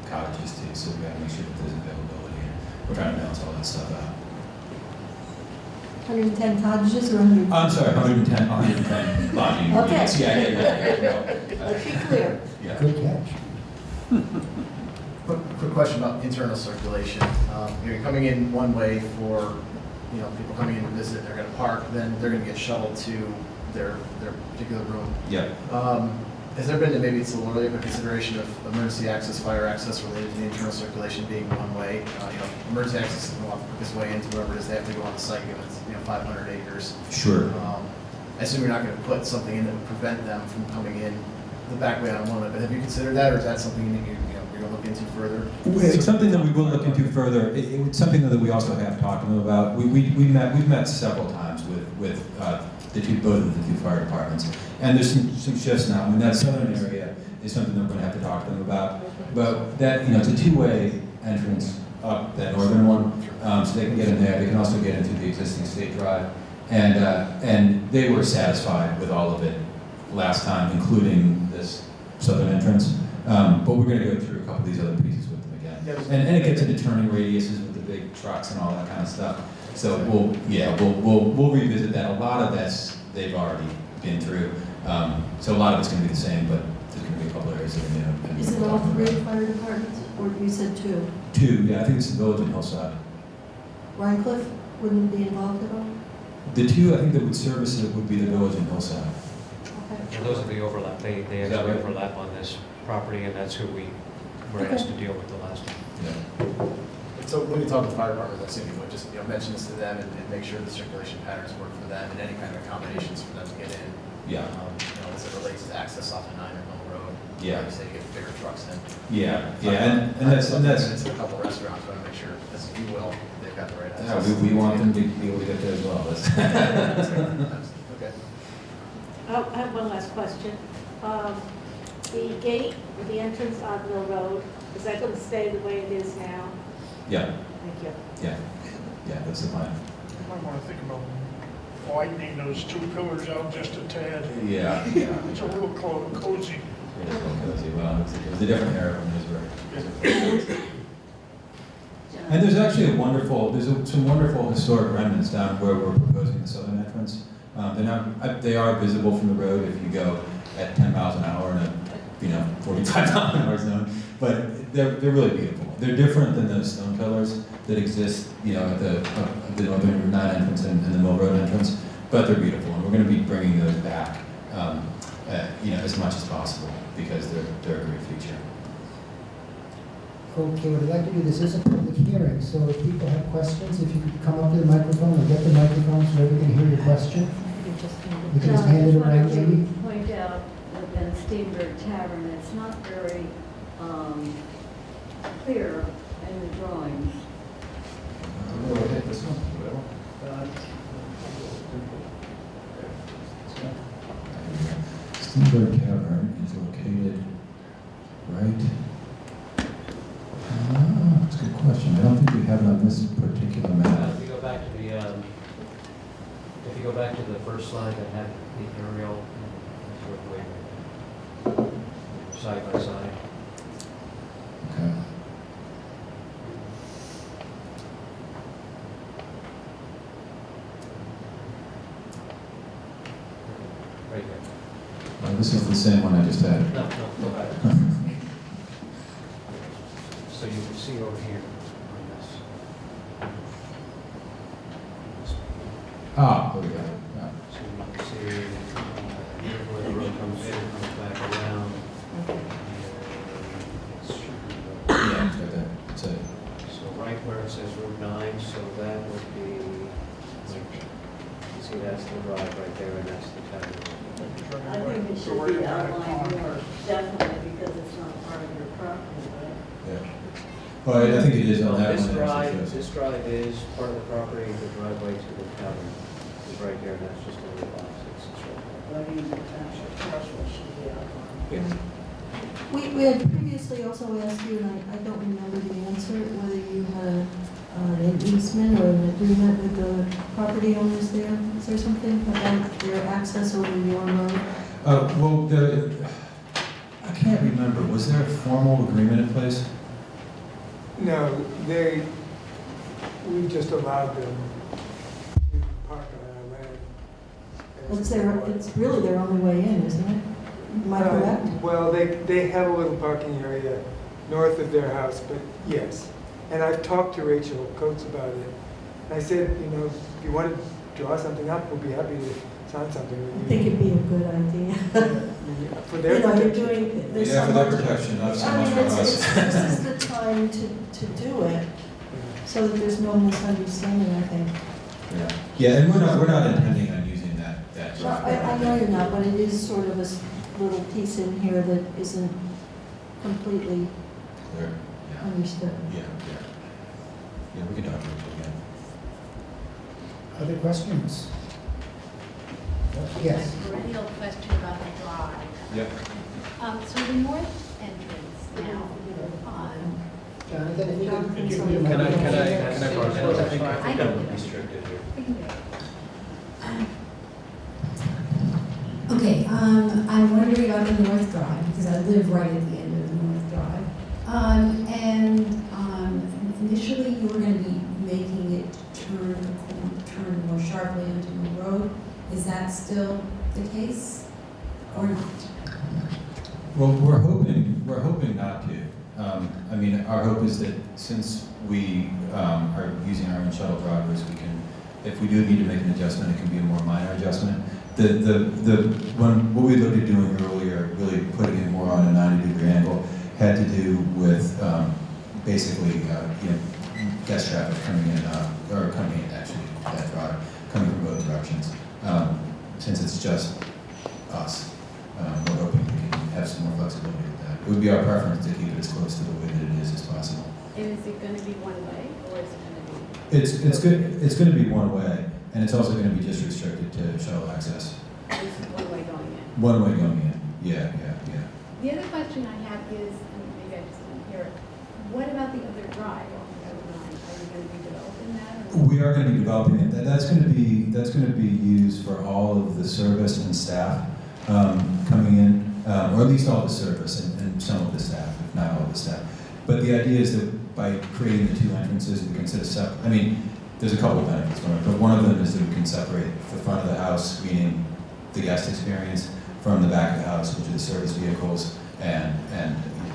S10: cottages too, so we got to make sure that there's availability. We're trying to balance all that stuff out.
S2: 110 cottages or 100?
S10: I'm sorry, 110 lodging
S2: Okay.
S10: units. Yeah.
S2: Let's be clear.
S10: Yeah.
S1: Good catch.
S4: Quick question about internal circulation. You're coming in one way for, people coming in to visit, they're going to park, then they're going to get shuttled to their particular room.
S10: Yeah.
S4: Has there been, maybe it's a little bit of a consideration of emergency access, fire access related to the internal circulation being one way? Emergency access is going this way into wherever it is, they have to go on the site, given it's 500 acres.
S10: Sure.
S4: I assume you're not going to put something in that would prevent them from coming in the back way on one, but have you considered that, or is that something that you're going to look into further?
S10: It's something that we will look into further. It's something that we also have talked to them about. We've met several times with both of the two fire departments, and there's some shifts now. I mean, that southern area is something that we're going to have to talk to them about. But that, it's a two-way entrance up that northern one, so they can get in there. They can also get into the existing state drive, and they were satisfied with all of it last time, including this southern entrance. But we're going to go through a couple of these other pieces with them again. And it gets into turning radiuses with the big trucks and all that kind of stuff. So we'll revisit that. A lot of this they've already been through. So a lot of it's going to be the same, but there's going to be a couple areas that are new.
S2: Is it all 3 fire departments, or you said 2?
S10: 2, yeah, I think it's the Village and Hillside.
S2: Rhine Cliff wouldn't be involved at all?
S10: The 2 I think that would service it would be the Village and Hillside.
S2: Okay.
S13: And those are the overlap. They actually overlap on this property, and that's who we were asked to deal with the last time.
S10: Yeah.
S4: So when you talk to the fire department, I assume you would just mention this to them and make sure the circulation patterns work for them and any kind of accommodations for them to get in.
S10: Yeah.
S4: As it relates to access off the 9 or Mill Road.
S10: Yeah.
S4: Like you say, get bigger trucks in.
S10: Yeah, and that's
S4: It's a couple of restaurants, but I want to make sure, as you will, they've got the right access.
S10: yeah, we want them to be able to get there as well.
S4: Okay.
S16: I have one last question. The gate, or the entrance on Mill Road, is that going to stay the way it is now?
S10: Yeah,
S16: Thank you.
S10: yeah, that's the plan.
S14: You might want to think about widening those 2 pillars out just a tad.
S10: Yeah.
S14: It's a little cozy.
S10: Well, it was a different era when those were. And there's actually some wonderful historic remnants down where we're proposing the southern entrance. They are visible from the road if you go at 10 miles an hour in a 45 mile an hour zone, but they're really beautiful. They're different than those stone pillars that exist, at the northern Route 9 entrance and the Mill Road entrance, but they're beautiful, and we're going to be bringing those back, as much as possible because they're a great feature.
S1: Okay, what I'd like to do, this is a public hearing, so if people have questions, if you could come up to the microphone and get the microphone so everyone can hear your question. You can just hand it around, maybe.
S7: Point out that the Steenberg Tavern, it's not very clear in the drawings.
S10: This one, Steenberg Tavern is located right. That's a good question. I don't think we have it on this particular map.
S13: If you go back to the first slide that had the aerial, side by side.
S10: Okay.
S13: Right there.
S10: This is the same one I just had.
S13: No, go back. So you can see over here on this.
S10: There we go. Yeah.
S13: So you can see here where the road comes in, comes back around.
S10: Yeah, it's right there. That's it.
S13: So right where it says Route 9, so that would be, you see that's the drive right there, and that's the tavern.
S7: I think it should be outlined more definitely because it's not part of your property, right?
S10: Yeah. Well, I think it is on that
S13: This
S10: one.
S13: drive, this drive is part of the property, the driveway to the tavern is right there, and that's just a little box. It's right there.
S7: But even the township parcel should be outlined.
S13: Yes.
S2: We had previously also asked you, and I don't remember the answer, whether you had an easement or an agreement with the property owners there. Is there something about their access over your road?
S10: I can't remember. Was there a formal agreement in place?
S17: No, we just allowed them to park on our land.
S2: It's really their only way in, isn't it? Am I correct?
S17: Well, they have a little parking area north of their house, but yes. And I've talked to Rachel Coates about it. And I said, if you want to draw something up, we'll be happy to not something
S2: I
S17: that
S2: think
S17: you.
S2: it'd be a good idea.
S17: For their
S2: You know, you're
S17: protection.
S2: doing, there's
S10: Yeah,
S2: so
S10: for their
S2: much.
S10: protection, not so
S2: I
S10: much
S2: mean,
S10: for
S2: it's,
S10: us.
S2: this is the time to do it, so that there's no misunderstanding, I think.
S10: Yeah, and we're not intending on using that
S2: No, I know you're not, but it is sort of a little piece in here that isn't completely
S10: Clear.
S2: understood.
S10: Yeah, we can talk about it again.
S1: Other questions? Yes.
S18: A perennial question about the drive.
S10: Yep.
S18: So the north entrance now,
S1: Jonathan, if you could.
S3: Can I borrow that? I think
S18: I
S3: I'm restricted here.
S19: Okay, I'm wondering about the North Drive, because I live right at the end of the North Drive. Initially you were going to be making it turn more sharply onto the road. Is that still the case, or not?
S10: Well, we're hoping not to. I mean, our hope is that since we are using our own shuttle drivers, we can, if we do need to make an adjustment, it can be a more minor adjustment. What we looked at doing earlier, really putting it more on a 90-degree angle, had to do with basically guest traffic coming in, or coming in actually, that drive, coming from both directions. Since it's just us, we're hoping we can have some more flexibility with that. It would be our preference to keep it as close to the way that it is as possible.
S18: and is it going to be one way, or is it going to be?
S10: It's good. It's going to be one way, and it's also going to be just restricted to shuttle access.
S18: It's one way going in?
S10: One way going in. Yeah.
S18: The other question I have is, and maybe I just didn't hear it, what about the other drive off of Route 9? Are you going to be developing that? Or?
S10: We are going to be developing it. That's going to be used for all of the service and staff coming in, or at least all the service and some of the staff, if not all of the staff. But the idea is that by creating the two entrances, we can set a separate. I mean, there's a couple of benefits from it, but one of them is that we can separate the front of the house, meaning the guest experience, from the back of the house, which are the service vehicles and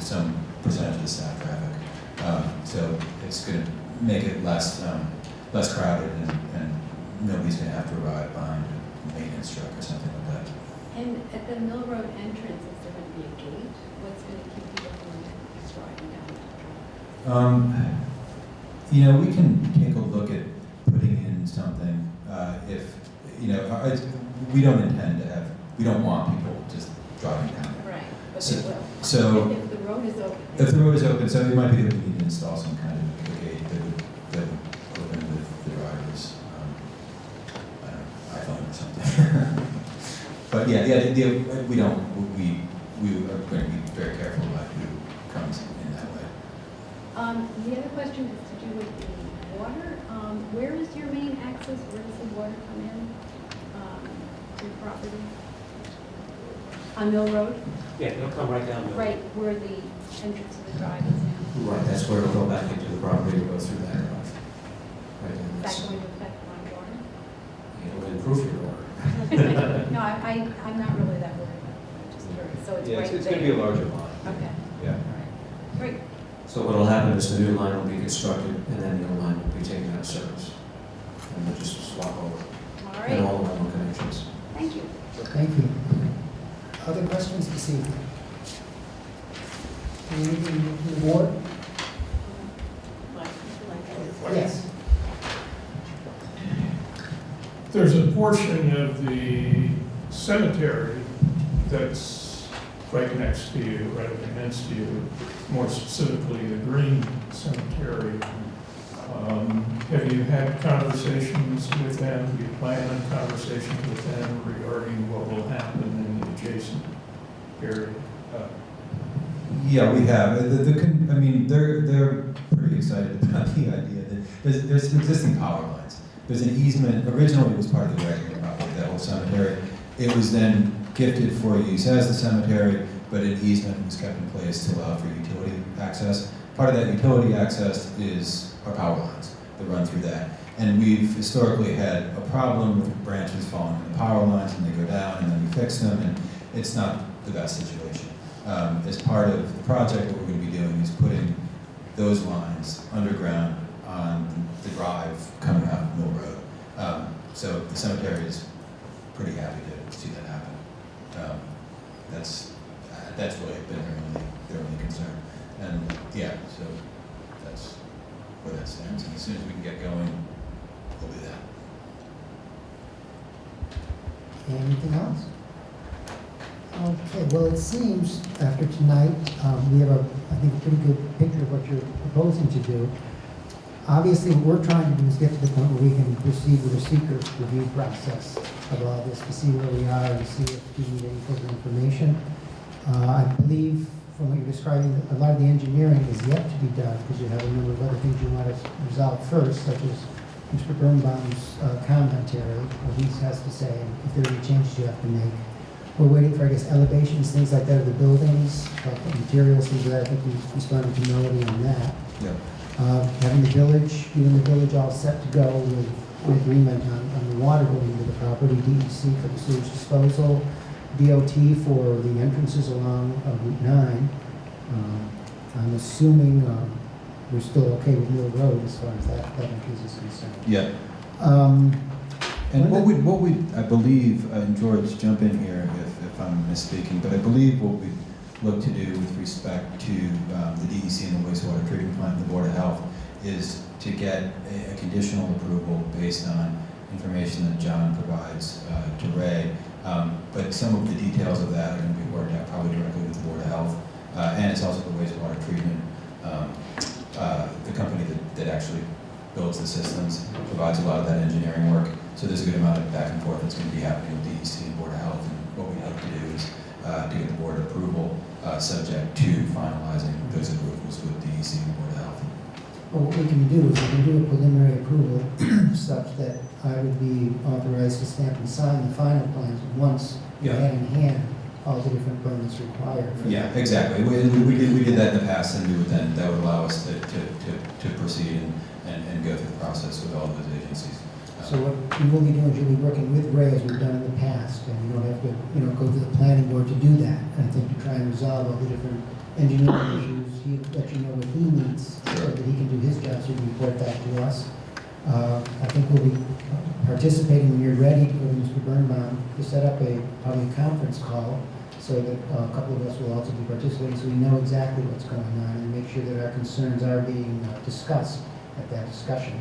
S10: some percentage of the staff traffic. So it's going to make it less crowded, and nobody's going to have to arrive behind a maintenance truck or something like that.
S18: And at the Mill Road entrance, is there going to be a gate? What's going to keep people from driving down that drive?
S10: We can take a look at putting in something if, we don't intend to have, we don't want people just driving down there.
S18: Right, but
S10: So-
S18: they will.
S10: so-
S18: If the road is open.
S10: If the road is open, so it might be that we need to install some kind of gate that would open with the driver's iPhone or something. But we are going to be very careful about who comes in that way.
S18: The other question has to do with the water. Where is your main access? Where does the water come in to your property? On Mill Road?
S13: Yeah, it'll come right down.
S18: Right, where the entrance of the drive is now.
S9: Right, that's where it'll go back into the property, and go through that garage. Right in
S18: Is
S9: this.
S18: that going to affect my water?
S9: It'll improve your water.
S18: No, I'm not really that worried about it. I'm just curious. So it's
S3: Yeah,
S18: right there.
S3: it's going to be a larger line.
S18: Okay.
S3: Yeah.
S18: Great.
S9: So what'll happen is the new line will be constructed, and then the old line will be taken out of service. And we'll just swap over.
S18: All
S9: And
S18: right.
S9: all the one connections.
S18: Thank you.
S1: Thank you. Other questions this evening? Anything from the board? Yes.
S6: There's a portion of the cemetery that's right next to you, right against you, more specifically the Green Cemetery. Have you had conversations with them? Do you plan on conversations with them regarding what will happen in the adjacent area?
S10: Yeah, we have. They're pretty excited about the idea that there's some existing power lines. There's an easement. Originally, it was part of the regular property, that whole cemetery. It was then gifted for use as the cemetery, but an easement was kept in place to allow for utility access. Part of that utility access is our power lines that run through that. And we've historically had a problem with branches falling in the power lines, and they go down, and then we fix them, and it's not the best situation. As part of the project, what we're going to be doing is putting those lines underground on the drive coming out of Mill Road. So the cemetery is pretty happy to see that happen. That's really been their only concern. And yeah, so that's where that stands. And as soon as we can get going, we'll do that.
S1: Anything else? Okay, well, it seems after tonight, we have I think, a pretty good picture of what you're proposing to do. Obviously, what we're trying to do is get to the point where we can proceed with a secret review process of all this to see where we are and see if we need any further information. I believe from what you're describing, a lot of the engineering is yet to be done because you have a number of other things you want to resolve first, such as Mr. Birnbaum's commentary, what he has to say, and if there are any changes you have to make. We're waiting for, I guess, elevations, things like that of the buildings, materials, things like that. I think we responded to Melody on that.
S10: Yeah.
S1: Having the village, even the village all set to go with an agreement on the water going into the property, DEC for the sewage disposal, DOT for the entrances along Route 9. I'm assuming we're still okay with Mill Road as far as that entrance is concerned.
S10: Yeah. And what we, I believe, and George, jump in here if I'm misspeaking, but I believe what we look to do with respect to the DEC and the wastewater treatment plant and the Board of Health is to get a conditional approval based on information that John provides to Ray. But some of the details of that are going to be worked out probably directly with the Board of Health. And it's also the wastewater treatment, the company that actually builds the systems, provides a lot of that engineering work. So there's a good amount of back and forth that's going to be happening with DEC and Board of Health. And what we hope to do is to get the board approval subject to finalizing those approvals with DEC and Board of Health.
S1: Well, what we can do is we can do a preliminary approval such that I would be authorized to stamp and sign the final plans once we had in hand all the different permits required.
S10: Yeah, exactly. We did that in the past, and that would allow us to proceed and go through the process with all of those agencies.
S1: So what you will be doing is you'll be working with Ray as we've done in the past, and you don't have to, go to the planning board to do that. And I think to try and resolve all the different engineering issues, he'll let you know what he needs so that he can do his job, so he can report back to us. I think we'll be participating when you're ready to go to Mr. Birnbaum to set up probably a conference call so that a couple of us will also be participating so we know exactly what's going on and make sure that our concerns are being discussed at that discussion.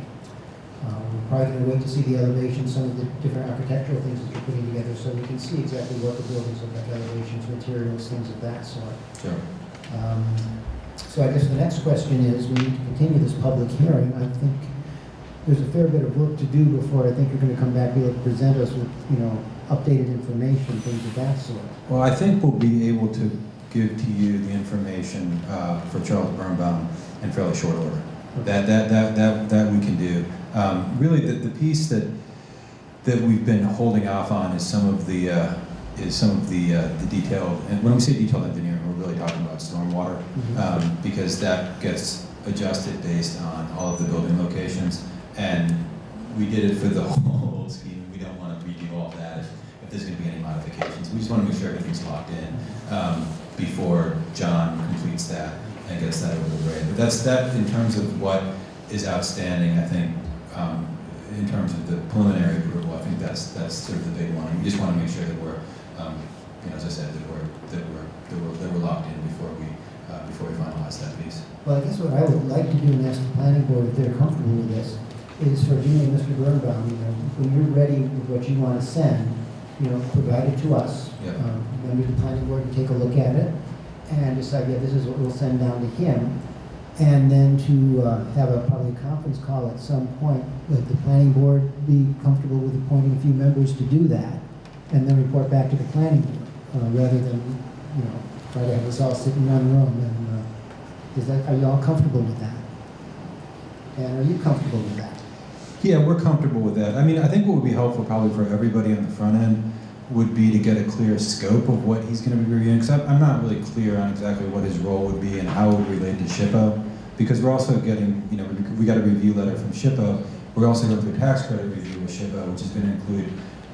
S1: We're probably going to wait to see the elevations, some of the different architectural things that you're putting together so we can see exactly what the buildings look like, elevations, materials, things of that sort.
S10: Sure.
S1: So I guess the next question is, we need to continue this public hearing. I think there's a fair bit of work to do before I think you're going to come back and be able to present us with, updated information, things of that sort.
S10: Well, I think we'll be able to give to you the information for Charles Birnbaum in fairly short order. Okay. That we can do. Really, the piece that we've been holding off on is some of the detailed. And when we say detailed engineering, we're really talking about stormwater, because that gets adjusted based on all of the building locations. And we did it for the whole old scheme. We don't want to redo all of that if there's going to be any modifications. We just want to make sure everything's locked in before John completes that and gets that over the way. But that's that in terms of what is outstanding. I think in terms of the preliminary approval, I think that's sort of the big one. We just want to make sure that we're, as I said, that we're locked in before we finalize that piece.
S1: Well, I guess what I would like to do and ask the planning board if they're comfortable with this is for you and Mr. Birnbaum, when you're ready with what you want to send, provide it to us.
S10: Yep.
S1: Then we, the planning board, can take a look at it and decide, this is what we'll send down to him. And then to have probably a conference call at some point, let the planning board be comfortable with appointing a few members to do that, and then report back to the planning board, rather than, try to have us all sit in one room. And are you all comfortable with that? And are you comfortable with that?
S10: Yeah, we're comfortable with that. I mean, I think what would be helpful probably for everybody on the front end would be to get a clear scope of what he's going to be reviewing, because I'm not really clear on exactly what his role would be and how it would relate to SHPO, because we're also getting, we got a review letter from SHPO. We're also going through a tax credit review with SHPO, which is going to include,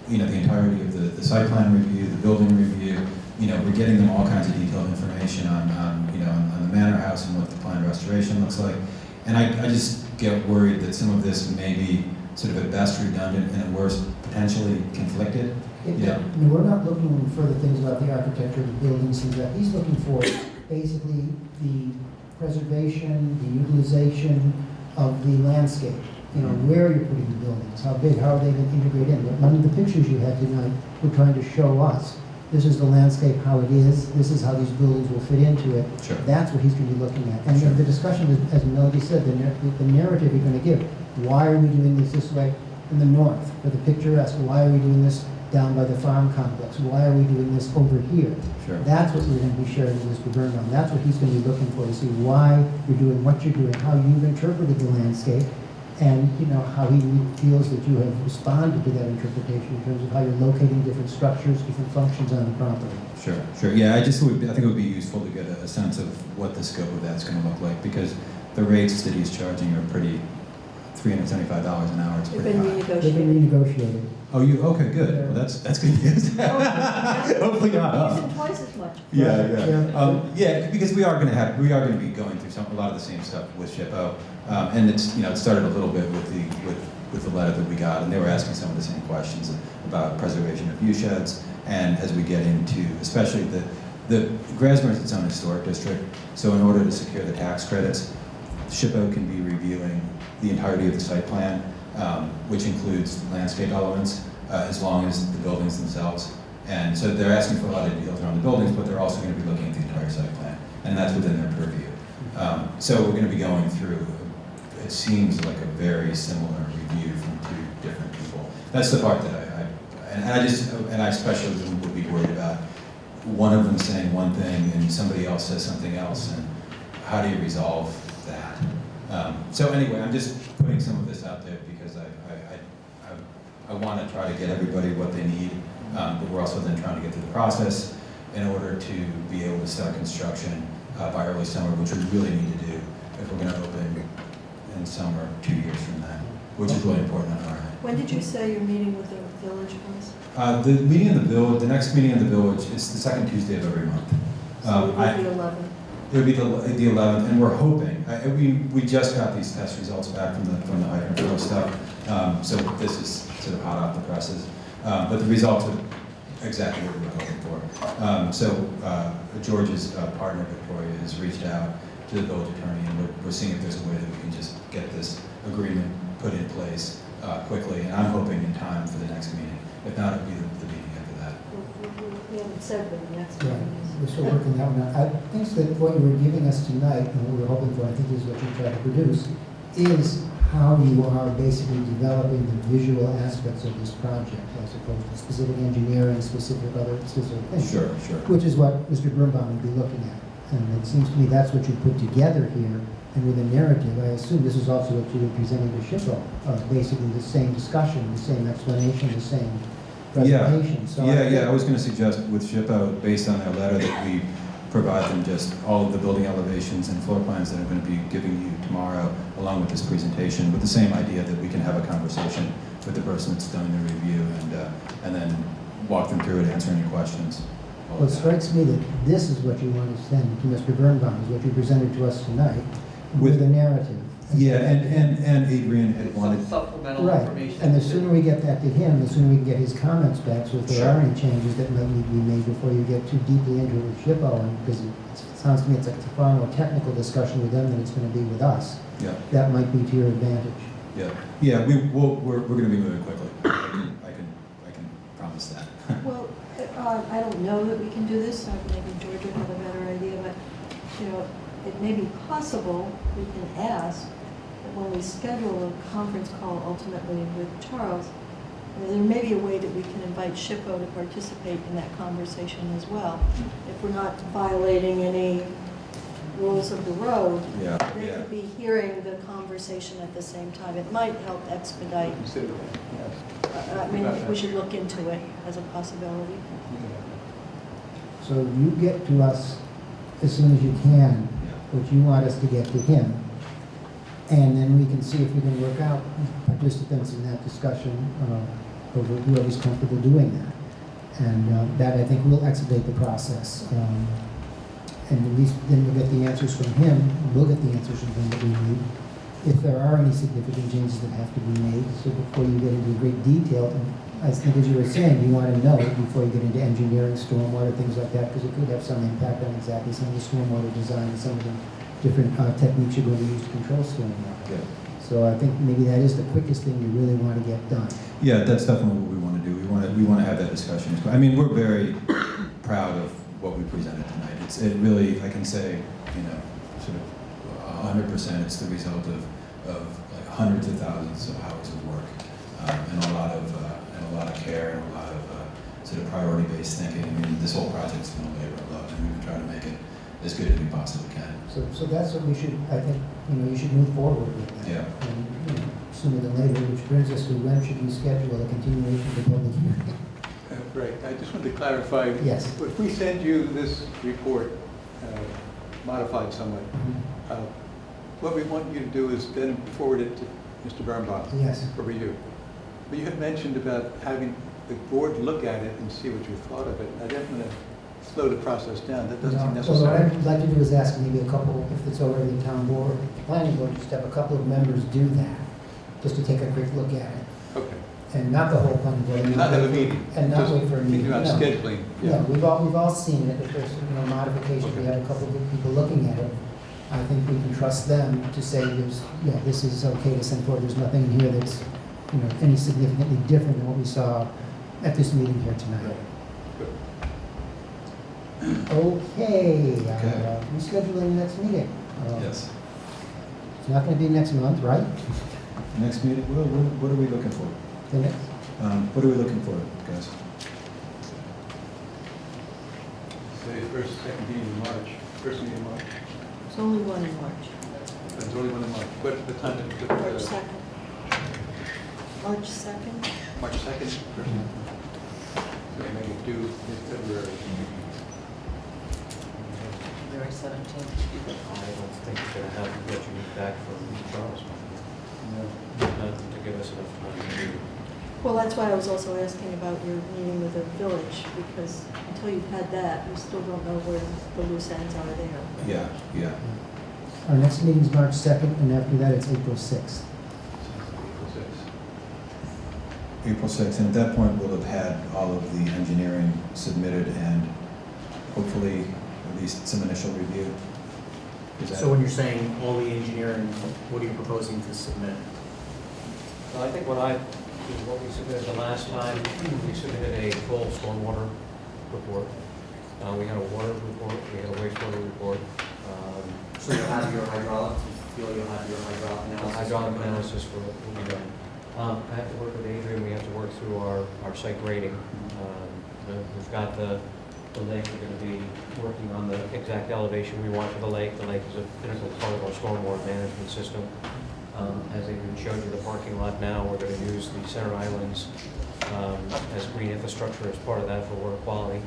S10: the entirety of the site plan review, the building review. We're getting them all kinds of detailed information on the manor house and what the planned restoration looks like. And I just get worried that some of this may be sort of at best redundant and at worst potentially conflicted.
S1: I mean, we're not looking for the things about the architecture of the buildings, things like that. He's looking for basically the preservation, the utilization of the landscape. You know, where you're putting the buildings, how big, how are they going to integrate in. But one of the pictures you had tonight were trying to show us, this is the landscape, how it is, this is how these buildings will fit into it.
S10: Sure.
S1: That's what he's going to be looking at. And the discussion, as Melody said, the narrative you're going to give. Why are we doing this way in the north, for the picturesque? Why are we doing this down by the farm complex? Why are we doing this over here?
S10: Sure.
S1: That's what we're going to be sharing with Mr. Birnbaum. That's what he's going to be looking for, to see why you're doing what you're doing, how you've interpreted the landscape, and you know how he feels that you have responded to that interpretation in terms of how you're locating different structures, different functions on the property.
S10: Sure, sure. Yeah, I think it would be useful to get a sense of what the scope of that's going to look like, because the rates that he's charging are pretty, $375 an hour. It's
S2: They've
S10: pretty
S2: been
S10: high.
S1: They've been renegotiated.
S10: Oh, okay, good. Well, that's good news. Hopefully not us.
S2: Using twice as much.
S10: Yeah, because we are going to be going through a lot of the same stuff with SHPO, and it started a little bit with the letter that we got, and they were asking some of the same questions about preservation of view sheds, and as we get into, especially the Grasmere is its own historic district, so in order to secure the tax credits, SHPO can be reviewing the entirety of the site plan, which includes landscape elements, as long as the buildings themselves. And so they're asking for a lot of details around the buildings, but they're also going to be looking at the entire site plan, and that's within their purview. So we're going to be going through, it seems like a very similar review from two different people. That's the part that I especially would be worried about one of them saying one thing and somebody else says something else, and how do you resolve that? So anyway, I'm just putting some of this out there because I want to try to get everybody what they need, but we're also then trying to get through the process in order to be able to start construction by early summer, which we really need to do if we're going to open in summer 2 years from now, which is really important on our end.
S2: When did you say your meeting with the village was?
S10: The meeting in the village, the next meeting in the village is the second Tuesday of every month.
S2: So it would be the 11th.
S10: It would be the 11th, and we're hoping. We just got these test results back from the hydrant drill stuff, so this is sort of hot off the presses. But the results are exactly what we were hoping for. So George's partner Victoria has reached out to the village attorney, and we're seeing if there's a way that we can just get this agreement put in place quickly. And I'm hoping in time for the next meeting. If not, it'll be the meeting after that.
S2: We haven't said when the next
S1: Yeah,
S2: meeting is.
S1: we're still working that one out. I think that what you were giving us tonight, and what we were hoping for, I think is what you tried to produce, is how you are basically developing the visual aspects of this project, as opposed to specific engineering, specific things.
S10: Sure.
S1: Which is what Mr. Birnbaum would be looking at. And it seems to me that's what you put together here, and with a narrative. I assume this is also what you were presenting to SHPO, basically the same discussion, the same explanation, the same presentation. So
S10: I was going to suggest with SHPO, based on their letter, that we provide them just all of the building elevations and floor plans that I'm going to be giving you tomorrow, along with this presentation, with the same idea that we can have a conversation with the person that's done the review, and then walk them through it, answer any questions.
S1: Well, it strikes me that this is what you want to send to Mr. Birnbaum, is what you presented to us tonight, with a narrative.
S10: Yeah, and Adrian had wanted...
S11: Supplemental
S1: Right,
S11: information.
S1: and the sooner we get that to him, the sooner we can get his comments back, so if there are any changes that might need to be made before you get too deeply into it with SHPO, because it sounds to me it's a far more technical discussion with them than it's going to be with us.
S10: Yeah.
S1: That might be to your advantage.
S10: Yeah, we're going to be moving quickly. I can promise that.
S2: Well, I don't know that we can do this, maybe George would have a better idea, but, it may be possible, we can ask, that when we schedule a conference call ultimately with Charles, there may be a way that we can invite SHPO to participate in that conversation as well. If we're not violating any rules of the road, they could be hearing the conversation at the same time. It might help expedite. I mean, we should look into it as a possibility.
S1: So you get to us as soon as you can, what you want us to get to him, and then we can see if we can work out participants in that discussion, over whoever's comfortable doing that. And that, I think, will expedite the process. And at least then we'll get the answers from him, we'll get the answers from him that we need. If there are any significant changes that have to be made, so before you get into great detail, I think as you were saying, you want to know it before you get into engineering, stormwater, things like that, because it could have some impact on exactly some of the stormwater design and some of the different techniques you're going to use to control stormwater.
S10: Yeah.
S1: So I think maybe that is the quickest thing you really want to get done.
S10: Yeah, that's definitely what we want to do. We want to have that discussion. I mean, we're very proud of what we presented tonight. It really, I can say, sort of 100%. It's the result of like hundreds of thousands of hours of work and a lot of care and a lot of sort of priority-based thinking. I mean, this whole project's been a labor of love, and we've been trying to make it as good as we possibly can.
S1: So that's what we should, I think, you should move forward with that.
S10: Yeah.
S1: And, sooner than later, which brings us to when should we schedule a continuation of the public hearing?
S12: Right, I just wanted to clarify.
S1: Yes.
S12: If we send you this report, modified somewhat, what we want you to do is then forward it to Mr. Birnbaum.
S1: Yes.
S12: For review. But you had mentioned about having the board look at it and see what you thought of it. I didn't want to slow the process down. That doesn't seem
S1: So what
S12: necessary.
S1: I'd like to do is ask maybe a couple, if it's already the town board, planning board, just have a couple of members do that, just to take a quick look at it.
S12: Okay.
S1: And not the whole planning board.
S12: And not have a meeting.
S1: And not
S12: Just
S1: wait for a meeting.
S12: thinking about
S1: No.
S12: scheduling.
S1: Yeah, we've all seen it, if there's, modifications, we have a couple of people looking at it. I think we can trust them to say this is okay to send forward, there's nothing in here that's, any significantly different than what we saw at this meeting here tonight. Okay, rescheduling the next meeting.
S10: Yes.
S1: It's not gonna be next month, right?
S10: Next meeting, what are we looking for?
S1: The next?
S10: What are we looking for, guys?
S12: Say first, second meeting in March. First meeting in March.
S2: It's only one in March.
S12: There's only one in March. What the time?
S2: March 2nd. March 2nd?
S12: March 2nd. So make it due mid-February.
S5: February 17th.
S13: I don't think you're going to have what you need back from Charles. Nothing to give us enough time to do.
S2: Well, that's why I was also asking about your meeting with the village, because until you've had that, you still don't know where the loose ends are there.
S10: Yeah.
S1: Our next meeting's March 2nd, and after that, it's April 6th.
S10: April 6th, and at that point, we'll have had all of the engineering submitted and hopefully at least some initial review.
S15: So when you're saying all the engineering, what are you proposing to submit?
S13: Well, I think what we submitted the last time, we submitted a full stormwater report. We had a water report, we had a wastewater report.
S15: So you'll have your hydraulics, you feel you'll have your hydraulic analysis?
S13: Hydraulic analysis for what will be done. I have to work with Adrian, we have to work through our site grading. We've got the lake, we're going to be working on the exact elevation we want for the lake. The lake is a critical part of our stormwater management system. As Adrian showed you the parking lot now, we're going to use the center islands as green infrastructure as part of that for water quality.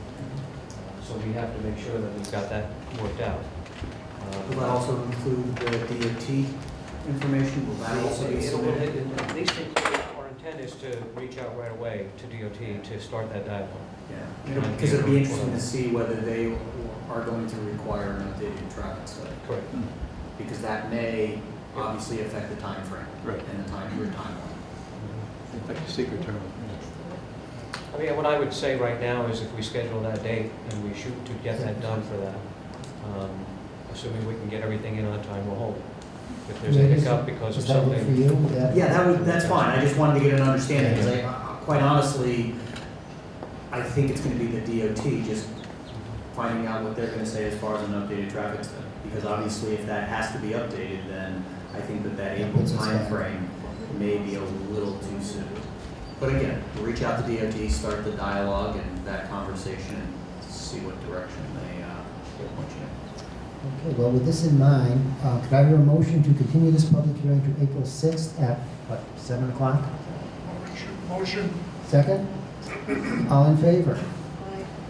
S13: So we have to make sure that we've got that worked out.
S15: Will that also include the DOT information? Will that also be submitted?
S13: These things, our intent is to reach out right away to DOT to start that dialogue.
S15: Yeah, because it'd be interesting to see whether they are going to require an updated traffic study.
S13: Correct.
S15: Because that may obviously affect the time frame.
S12: Right.
S15: And your timeline.
S12: In fact, the secret term.
S13: I mean, what I would say right now is if we schedule that date and we shoot to get that done for that, assuming we can get everything in on time, we'll hold it. If there's a hiccup because of something.
S1: Is that good for you?
S15: Yeah, that's fine. I just wanted to get an understanding, because quite honestly, I think it's going to be the DOT just finding out what they're going to say as far as an updated traffic study. Because obviously, if that has to be updated, then I think that April timeframe may be a little too soon. But again, we'll reach out to DOT, start the dialogue and that conversation, and see what direction they point you in.
S1: Okay, well, with this in mind, could I hear a motion to continue this public hearing to April 6th at, 7 o'clock?
S14: Motion.
S1: Second? All in favor?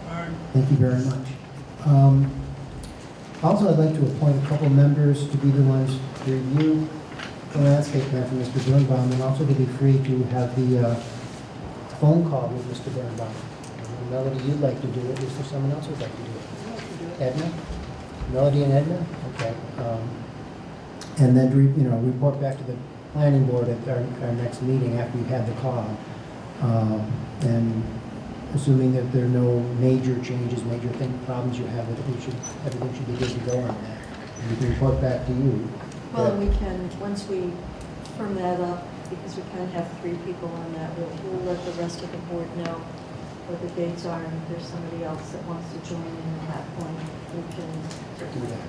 S14: Aye.
S1: Thank you very much. Also, I'd like to appoint a couple members to be the ones to review the landscape plan for Mr. Birnbaum, and also to be free to have the phone call with Mr. Birnbaum. Melody, you'd like to do it. Is there someone else who'd like to do it? Edna? Melody and Edna? Okay. And then, report back to the planning board at our next meeting after we've had the call. And assuming that there are no major changes, major problems you have with it, everything should be good to go on that. And we can report back to you.
S2: Well, we can, once we firm that up, because we can have 3 people on that, we'll let the rest of the board know what the dates are, and if there's somebody else that wants to join in at that point, we can
S1: do that.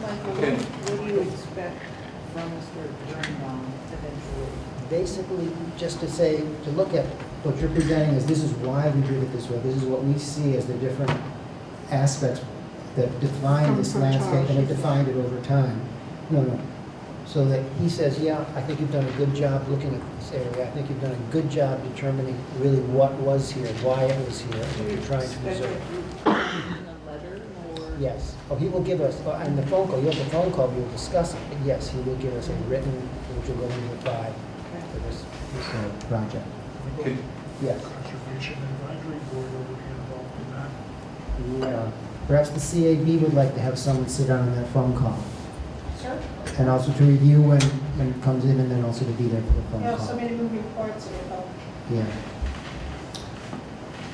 S20: Michael,
S12: Okay.
S20: what do you expect from Mr. Birnbaum eventually?
S1: Basically, just to say, to look at what you're presenting is this is why we did it this way. This is what we see as the different aspects that define this
S2: From
S1: landscape, and it
S2: Charles.
S1: defined it over time. No. So that he says, yeah, I think you've done a good job looking at this area. I think you've done a good job determining really what was here, why it was here, and what you're trying to preserve.
S20: In a letter or?
S1: Yes. Oh, he will give us, in the phone call, you have the phone call, we will discuss it. But yes, he will give us a written, which will go into the file for this project.
S12: Can-
S1: Yes.
S14: Conservation Advisory Board will be involved in that.
S1: Yeah. Perhaps the CAB would like to have someone sit down on that phone call.
S20: Sure.
S1: And also to review when it comes in, and then also to be there for the phone
S20: Yeah,
S1: call.
S20: so many moving parts, it would help.
S1: Yeah.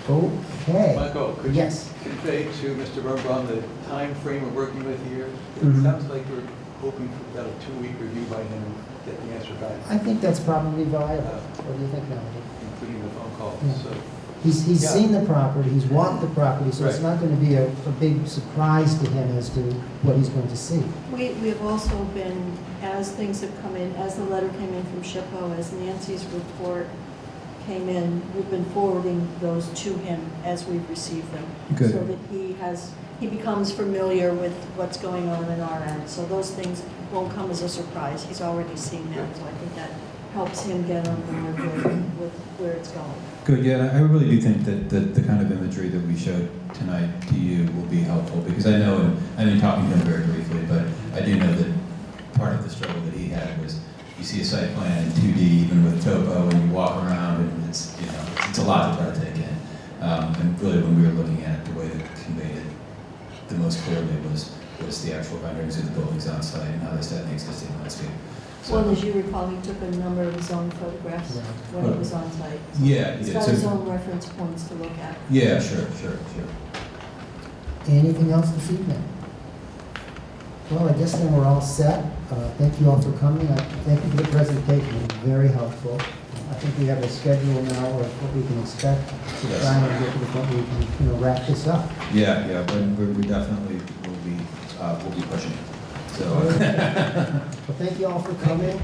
S1: Okay.
S12: Michael, could you
S1: Yes.
S12: convey to Mr. Birnbaum the time frame we're working with here? It
S1: Mhm.
S12: sounds like we're hoping for about a 2-week review by him, get the answer back,
S1: I think that's probably viable. What do you think, Melody?
S12: including the phone call,
S1: Yeah.
S12: so.
S1: He's
S12: Yeah.
S1: seen the property, he's walked the property, so it's
S12: Right.
S1: not going to be a big surprise to him as to what he's going to see.
S2: We have also been, as things have come in, as the letter came in from SHPO, as Nancy's report came in, we've been forwarding those to him as we've received them.
S10: Good.
S2: So that he becomes familiar with what's going on in our end. So those things won't come as a surprise. He's already seen them, so I think that helps him get on board with where it's going.
S10: Good, yeah, I really do think that the kind of imagery that we showed tonight to you will be helpful, because I know, and I've been talking to him very briefly, but I do know that part of the struggle that he had was, you see a site plan in 2D, even with topo, and you walk around, and it's, you know, it's a lot to try to take in. And really, when we were looking at it, the way that it conveyed it the most clearly was the actual renderings of the buildings on site and how they set in the existing landscape. So-
S2: Well, as you recall, he took a number of his own photographs when he was on site. So
S10: Yeah, he
S2: he's
S10: did.
S2: got
S10: So-
S2: his own reference points to look at.
S10: Yeah, sure.
S1: Anything else this evening? Well, I guess then we're all set. Thank you all for coming. Thank you for the presentation. It was very helpful. I think we have a schedule now of what we can expect to
S10: Yes.
S1: try and get to the point where we can, wrap this up.
S10: Yeah, but we definitely will be pushing. So.
S1: Well, thank you all for coming.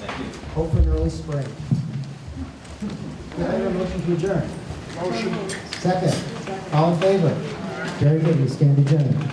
S10: Thank you.
S1: Hope for an early spring. Can I have a motion to adjourn?
S14: Motion.
S1: Second. All in favor? Very good. We stand adjourned.